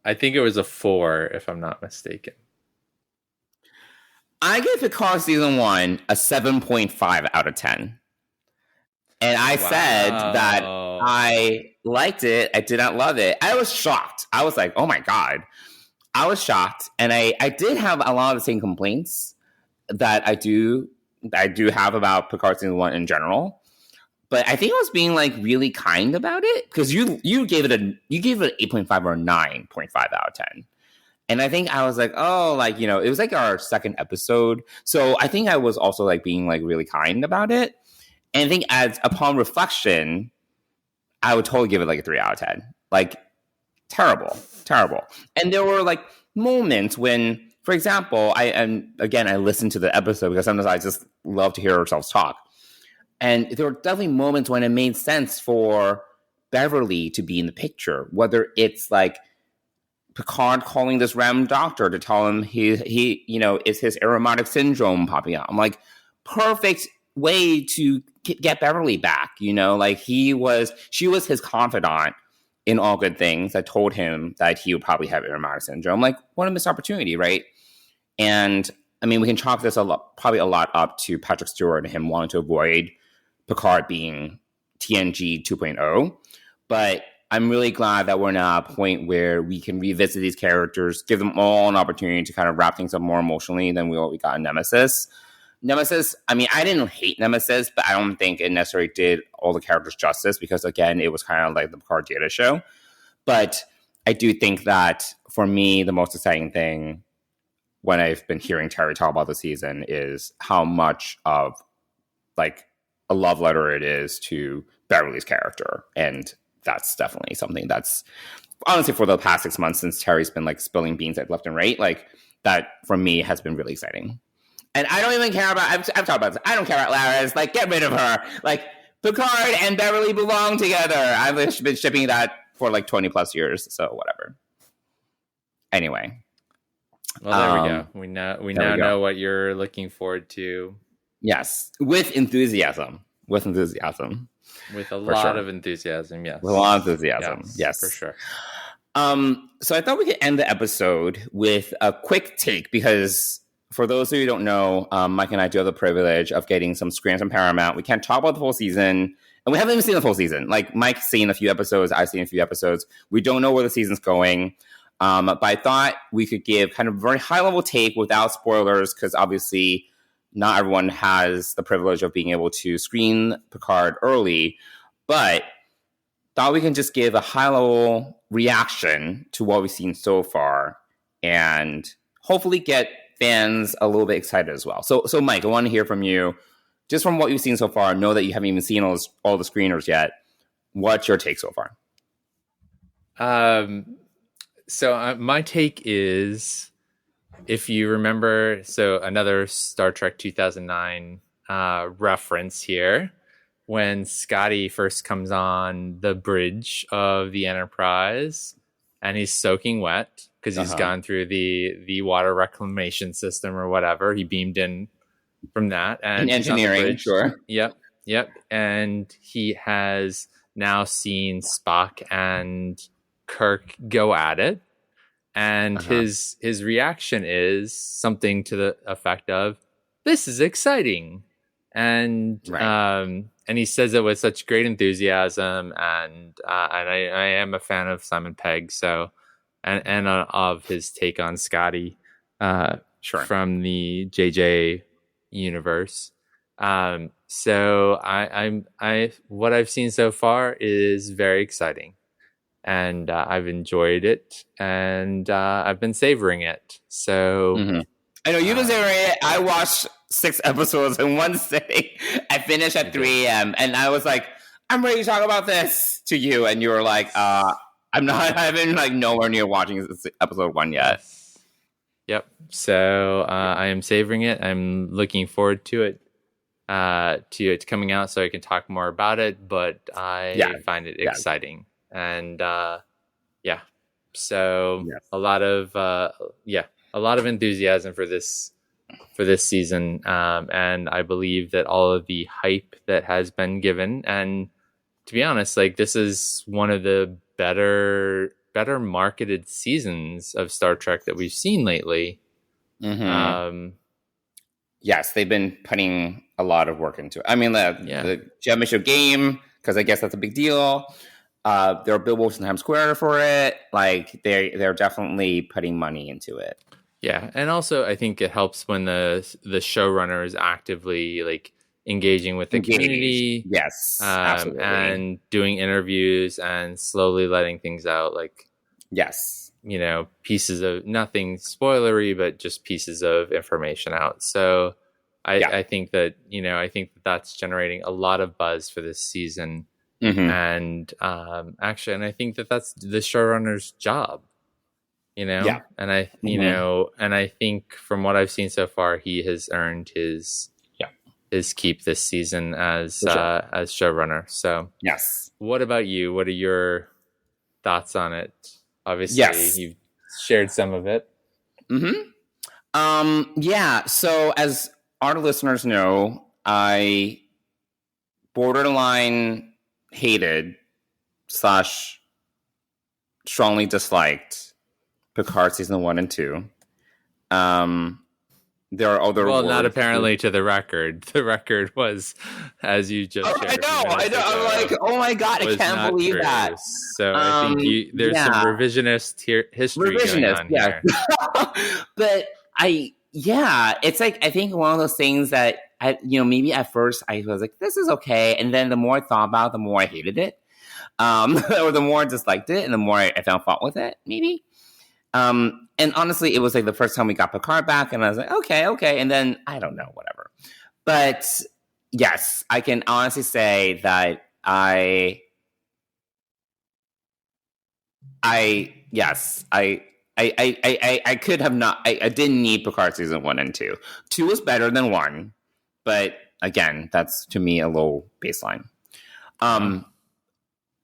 Speaker 2: I think it was a 4, if I'm not mistaken.
Speaker 1: I gave Picard Season 1 a 7.5 out of 10. And I said that I liked it. I did not love it. I was shocked. I was like, oh my God. I was shocked. And I did have a lot of the same complaints that I do have about Picard Season 1 in general. But I think I was being like really kind about it because you gave it an 8.5 or a 9.5 out of 10. And I think I was like, oh, like, it was like our second episode. So I think I was also like being like really kind about it. And I think as upon reflection, I would totally give it like a 3 out of 10. Like, terrible. And there were like moments when, for example, I listened to the episode because sometimes I just love to hear ourselves talk. And there were definitely moments when it made sense for Beverly to be in the picture, whether it's like Picard calling this random doctor to tell him he is his aromatic syndrome popping out. I'm like, perfect way to get Beverly back. Like she was his confidant in All Good Things. I told him that he would probably have aromatic syndrome. Like, what a missed opportunity, right? And I mean, we can chalk this probably a lot up to Patrick Stewart and him wanting to avoid Picard being TNG 2.0. But I'm really glad that we're now at a point where we can revisit these characters, give them all an opportunity to kind of wrap things up more emotionally than what we got in Nemesis. I mean, I didn't hate Nemesis, but I don't think it necessarily did all the characters justice because, again, it was kind of like the Picard data show. But I do think that for me, the most exciting thing when I've been hearing Terry talk about the season is how much of like a love letter it is to Beverly's character. And that's definitely something that's honestly for the past 6 months since Terry's been like spilling beans at left and right, like that for me has been really exciting. And I don't even care about, I've talked about this, I don't care about Laris, like get rid of her. Like Picard and Beverly belong together. I've been shipping that for like 20 plus years, so whatever. Anyway.
Speaker 2: Well, there we go. We now know what you're looking forward to.
Speaker 1: Yes, with enthusiasm. With a
Speaker 2: lot of enthusiasm, yes.
Speaker 1: With a lot of enthusiasm, yes.
Speaker 2: For sure.
Speaker 1: So I thought we could end the episode with a quick take because for those of you who don't know, Mike and I do have the privilege of getting some screens from Paramount. We can't talk about the full season, and we haven't even seen the full season. Like Mike's seen a few episodes, I've seen a few episodes. We don't know where the season's going, but I thought we could give kind of a very high-level take without spoilers because obviously not everyone has the privilege of being able to screen Picard early, but thought we can just give a high-level reaction to what we've seen so far and hopefully get fans a little bit excited as well. So Mike, I want to hear from you. Just from what you've seen so far, I know that you haven't even seen all the screeners yet. What's your take so far?
Speaker 2: My take is, if you remember, so another Star Trek 2009 reference here, when Scotty first comes on the bridge of the Enterprise and he's soaking wet because he's gone through the water reclamation system or whatever. He beamed in from that. And
Speaker 1: in engineering, sure.
Speaker 2: Yep. And he has now seen Spock and Kirk go at it. And his reaction is something to the effect of, "This is exciting." And and he says it with such great enthusiasm, and I am a fan of Simon Pegg, so and of his take on Scotty from the JJ universe. So I what I've seen so far is very exciting, and I've enjoyed it, and I've been savoring it. So
Speaker 1: I know you've been savoring it. I watched 6 episodes in one sitting. I finished at 3 a.m. and I was like, I'm ready to talk about this to you. And you were like, I'm not, I've been like nowhere near watching episode 1 yet.
Speaker 2: Yep. So I am savoring it. I'm looking forward to it coming out so I can talk more about it. But I find it exciting. And so a lot of enthusiasm for this season, and I believe that all of the hype that has been given, and to be honest, like this is one of the better marketed seasons of Star Trek that we've seen lately.
Speaker 1: Yes, they've been putting a lot of work into it. I mean, the Jet Mission game, because I guess that's a big deal. There are billboards in Times Square for it. Like they're definitely putting money into it.
Speaker 2: Yeah, and also I think it helps when the showrunner is actively like engaging with the community.
Speaker 1: Yes, absolutely.
Speaker 2: And doing interviews and slowly letting things out. Like,
Speaker 1: yes,
Speaker 2: pieces of nothing spoilery, but just pieces of information out. So I think that that's generating a lot of buzz for this season. And actually, and I think that that's the showrunner's job. And I and I think from what I've seen so far, he has earned his keep this season as showrunner. So
Speaker 1: yes.
Speaker 2: What about you? What are your thoughts on it? Obviously, you've shared some of it.
Speaker 1: So as our listeners know, I borderline hated / strongly disliked Picard season 1 and 2. There are other
Speaker 2: not apparently to the record. The record was, as you just shared.
Speaker 1: I know. I'm like, oh my god, I can't believe that.
Speaker 2: So I think there's some revisionist history going on here.
Speaker 1: But it's like I think one of those things that maybe at first I was like, this is okay, and then the more I thought about it, the more I hated it. or the more I disliked it, and the more I found fault with it, maybe. And honestly, it was like the first time we got Picard back, and I was like, okay, and then I don't know, whatever. But yes, I can honestly say that I could have not. I didn't need Picard season 1 and 2. 2 was better than 1, but again, that's to me a low baseline.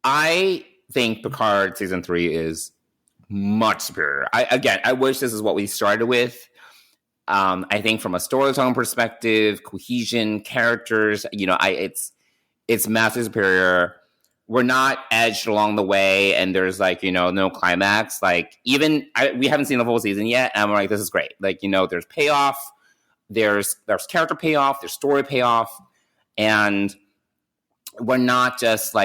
Speaker 1: I think Picard season 3 is much superior. I wish this is what we started with. I think from a storytelling perspective, cohesion, characters, it's massively superior. We're not edged along the way, and there's no climax. We haven't seen the full season yet, and I'm like, this is great. There's payoff, there's character payoff, there's story payoff, and we're not just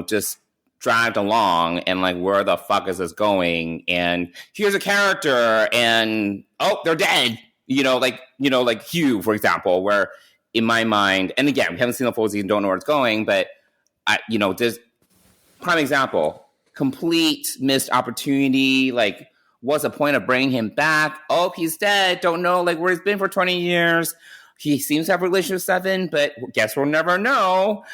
Speaker 1: just dragged along and where the fuck is this going? And here's a character, and they're dead. Like Hugh, for example, where in my mind, and again, we haven't seen the full season, don't know where it's going, but this prime example, complete missed opportunity. What's the point of bringing him back? He's dead. Don't know where he's been for 20 years. He seems to have a relationship with Seven, but guess we'll never know.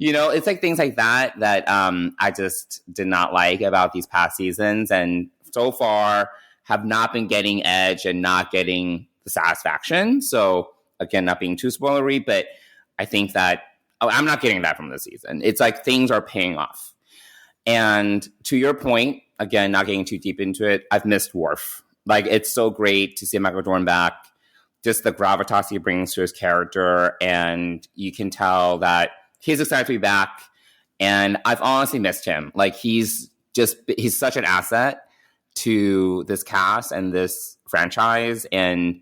Speaker 1: It's things like that I just did not like about these past seasons, and so far have not been getting edge and not getting the satisfaction. So again, not being too spoilery, but I think that I'm not getting that from this season. It's things are paying off. And to your point, again, not getting too deep into it, I've missed Worf. It's so great to see Michael Dorn back, just the gravitas he brings to his character, and you can tell that he's excited to be back. And I've honestly missed him. He's such an asset to this cast and this franchise. And,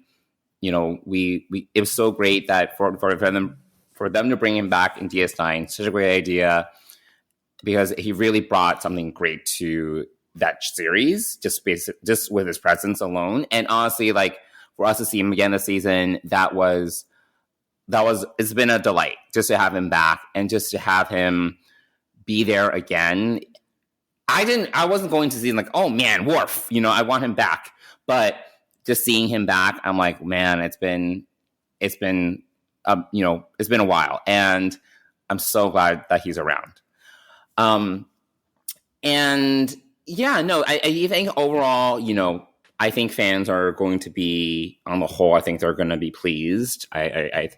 Speaker 1: it was so great that for them to bring him back in DS9, such a great idea, because he really brought something great to that series, just with his presence alone. And honestly, for us to see him again this season, it's been a delight just to have him back and just to have him be there again. I wasn't going to see oh man, Worf, I want him back. But just seeing him back, I'm like, man, it's been a while, and I'm so glad that he's around. And yeah, no, I think overall, I think fans are going to be, on the whole, I think they're going to be pleased. As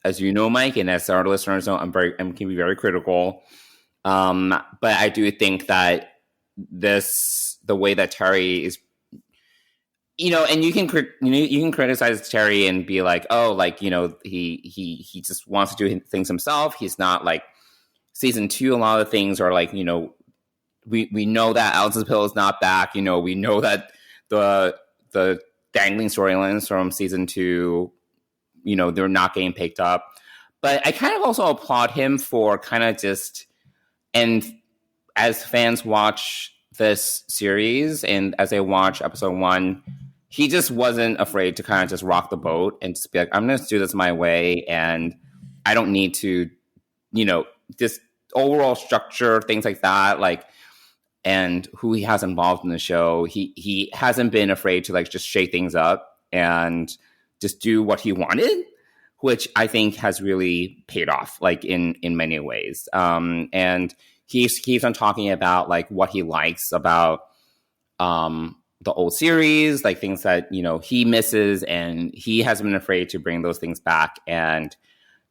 Speaker 1: Mike, and as our listeners know, I can be very critical. But I do think that the way that Terry is, and you can criticize Terry and be like, he just wants to do things himself. He's not season 2. A lot of things are we know that Allison's Pill is not back. We know that the dangling storylines from season 2, they're not getting picked up. But I kind of also applaud him for kind of just, and as fans watch this series and as they watch episode 1, he just wasn't afraid to kind of just rock the boat and just be like, I'm going to do this my way, and I don't need to, just overall structure, things like that, and who he has involved in the show. He hasn't been afraid to just shake things up and just do what he wanted, which I think has really paid off, in many ways. And he keeps on talking about what he likes about the old series, things that he misses, and he hasn't been afraid to bring those things back and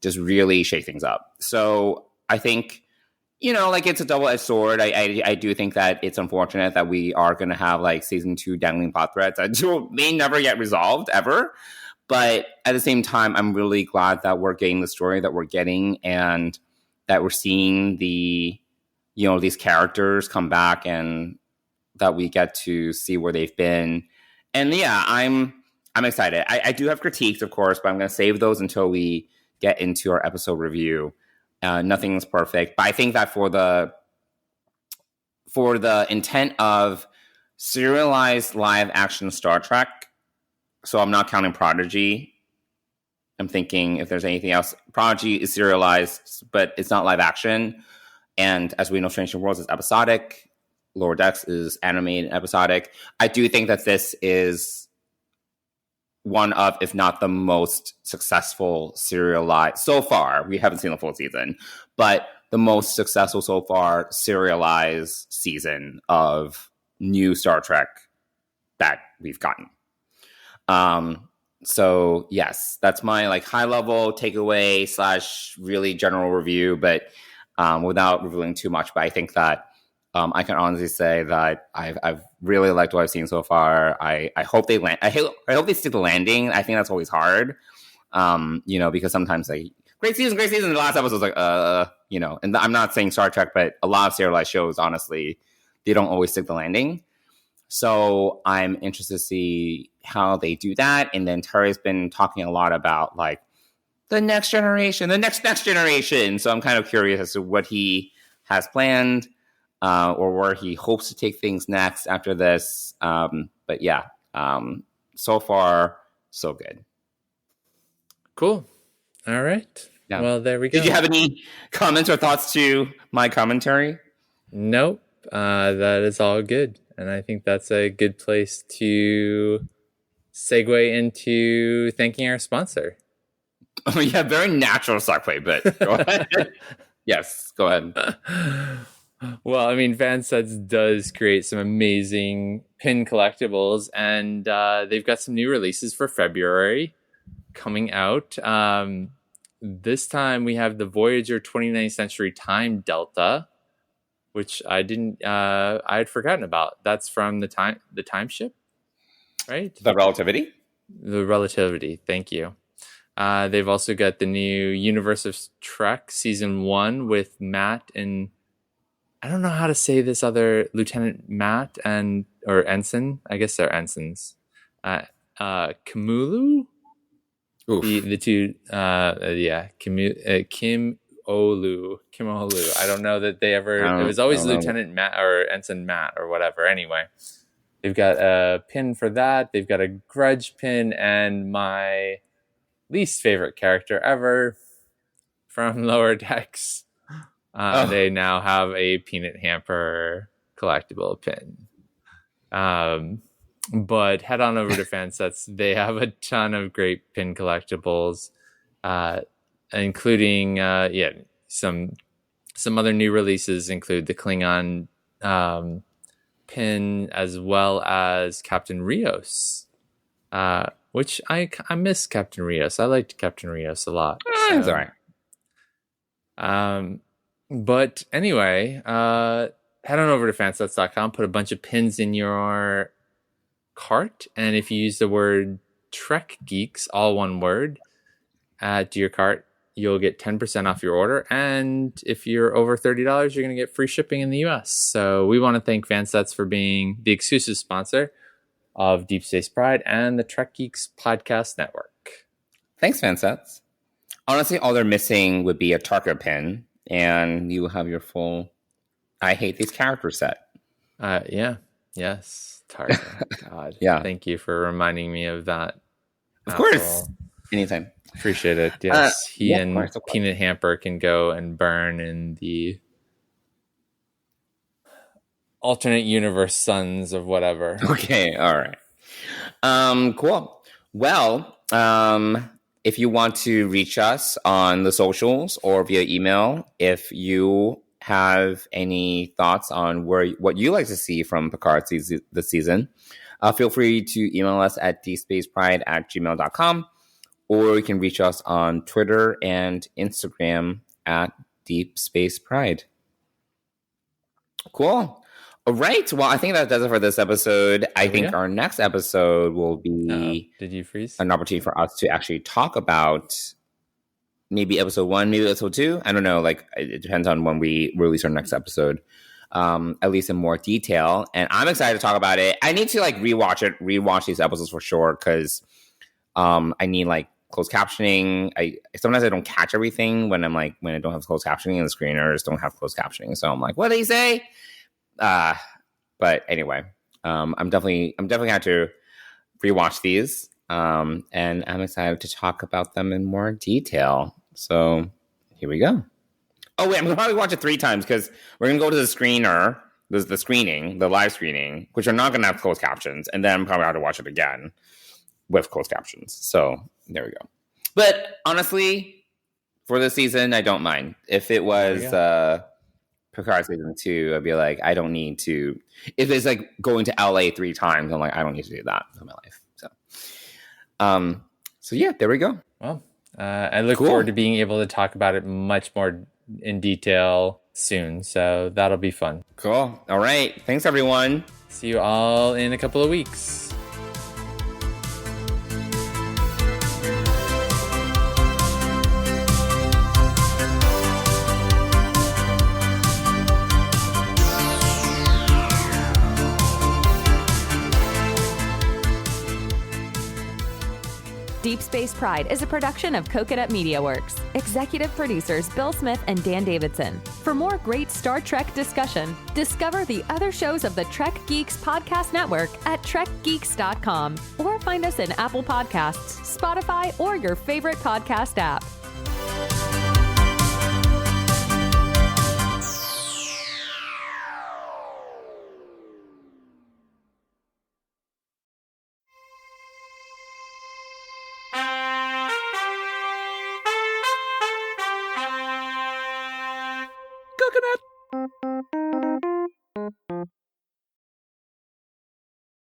Speaker 1: just really shake things up. So I think it's a double-edged sword. I do think that it's unfortunate that we are going to have season 2 dangling plot threads that may never get resolved ever. But at the same time, I'm really glad that we're getting the story that we're getting, and that we're seeing these characters come back, and that we get to see where they've been. And yeah, I'm excited. I do have critiques, of course, but I'm going to save those until we get into our episode review. Nothing's perfect, but I think that for the intent of serialized live action Star Trek, so I'm not counting Prodigy, I'm thinking if there's anything else. Prodigy is serialized, but it's not live action. And as we know, Strange New Worlds is episodic. Lower Decks is animated and episodic. I do think that this is one of, if not the most successful serialized so far. We haven't seen the full season, but the most successful so far serialized season of new Star Trek that we've gotten. So yes, that's my like high level takeaway / really general review, but without revealing too much. But I think that I can honestly say that I've really liked what I've seen so far. I hope they land. I hope they stick the landing. I think that's always hard, because sometimes like great season. The last episode was like and I'm not saying Star Trek, but a lot of serialized shows, honestly, they don't always stick the landing. So I'm interested to see how they do that. And then Terry's been talking a lot about like the next generation, the next generation. So I'm kind of curious as to what he has planned. Or where he hopes to take things next after this. But yeah, so far, so good.
Speaker 2: Cool. All right.
Speaker 1: Yeah.
Speaker 2: Well, there we go.
Speaker 1: Did you have any comments or thoughts to my commentary?
Speaker 2: Nope. That is all good. And I think that's a good place to segue into thanking our sponsor.
Speaker 1: Oh, yeah, very natural segue, but go ahead. Yes, go ahead.
Speaker 2: Well, I mean, Fansets does create some amazing pin collectibles, and they've got some new releases for February coming out. This time we have the Voyager 29th Century Time Delta, which I had forgotten about. That's from the time ship, right?
Speaker 1: The Relativity?
Speaker 2: The Relativity, thank you. They've also got the new Universe of Trek Season 1 with Matt and I don't know how to say this other Lieutenant Matt or Ensign. I guess they're ensigns. Kimulu?
Speaker 1: Oof.
Speaker 2: The two, Kim Olu. I don't know that they ever. It was always Lieutenant Matt or Ensign Matt or whatever. Anyway, they've got a pin for that. They've got a grudge pin and my least favorite character ever from Lower Decks. They now have a Peanut Hamper collectible pin. But head on over to Fansets. They have a ton of great pin collectibles, including some other new releases include the Klingon pin as well as Captain Rios, which I miss Captain Rios. I liked Captain Rios a lot.
Speaker 1: That's all right.
Speaker 2: But anyway, head on over to fansets.com, put a bunch of pins in your cart, and if you use the word Trek Geeks, all one word, add to your cart, you'll get 10% off your order. And if you're over $30, you're going to get free shipping in the US. So we want to thank Fansets for being the exclusive sponsor of Deep Space Pride and the Trek Geeks podcast network.
Speaker 1: Thanks, Fansets. Honestly, all they're missing would be a Tarka pin, and you will have your full I Hate These Characters set.
Speaker 2: Yes. Tarka. God.
Speaker 1: Yeah.
Speaker 2: Thank you for reminding me of that.
Speaker 1: Of course. Anytime.
Speaker 2: Appreciate it. Yes. He and of course. Peanut Hamper can go and burn in the alternate universe suns of whatever.
Speaker 1: Okay. All right. Cool. Well, if you want to reach us on the socials or via email, if you have any thoughts on what you like to see from Picard this season, feel free to email us at deepspacepride@gmail.com, or you can reach us on Twitter and Instagram at deepspacepride. Cool. All right. Well, I think that does it for this episode. I think our next episode will be
Speaker 2: Did you freeze?
Speaker 1: An opportunity for us to actually talk about maybe episode 1, maybe episode 2. I don't know. Like, it depends on when we release our next episode, at least in more detail. And I'm excited to talk about it. I need to rewatch these episodes for sure, because I need like closed captioning. Sometimes I don't catch everything when I don't have closed captioning, and the screeners don't have closed captioning. So I'm like, what did he say? But anyway, I'm definitely had to rewatch these, And I'm excited to talk about them in more detail. So here we go. Oh, wait, I'm going to probably watch it 3 times because we're going to go to the screener, the screening, the live screening, which are not going to have closed captions. And then I'm probably have to watch it again with closed captions. So there we go. But honestly, for this season, I don't mind. If it was Picard season 2, I'd be like, I don't need to. If it's like going to LA 3 times, I'm like, I don't need to do that in my life. So yeah, there we go.
Speaker 2: Well, I look forward to being able to talk about it much more in detail soon. So that'll be fun.
Speaker 1: Cool. All right. Thanks, everyone.
Speaker 2: See you all in a couple of weeks.
Speaker 3: Deep Space Pride is a production of Coconut Media Works. Executive producers Bill Smith and Dan Davidson. For more great Star Trek discussion, discover the other shows of the Trek Geeks Podcast Network at trekgeeks.com or find us in Apple Podcasts, Spotify, or your favorite podcast app.
Speaker 4: Coconut.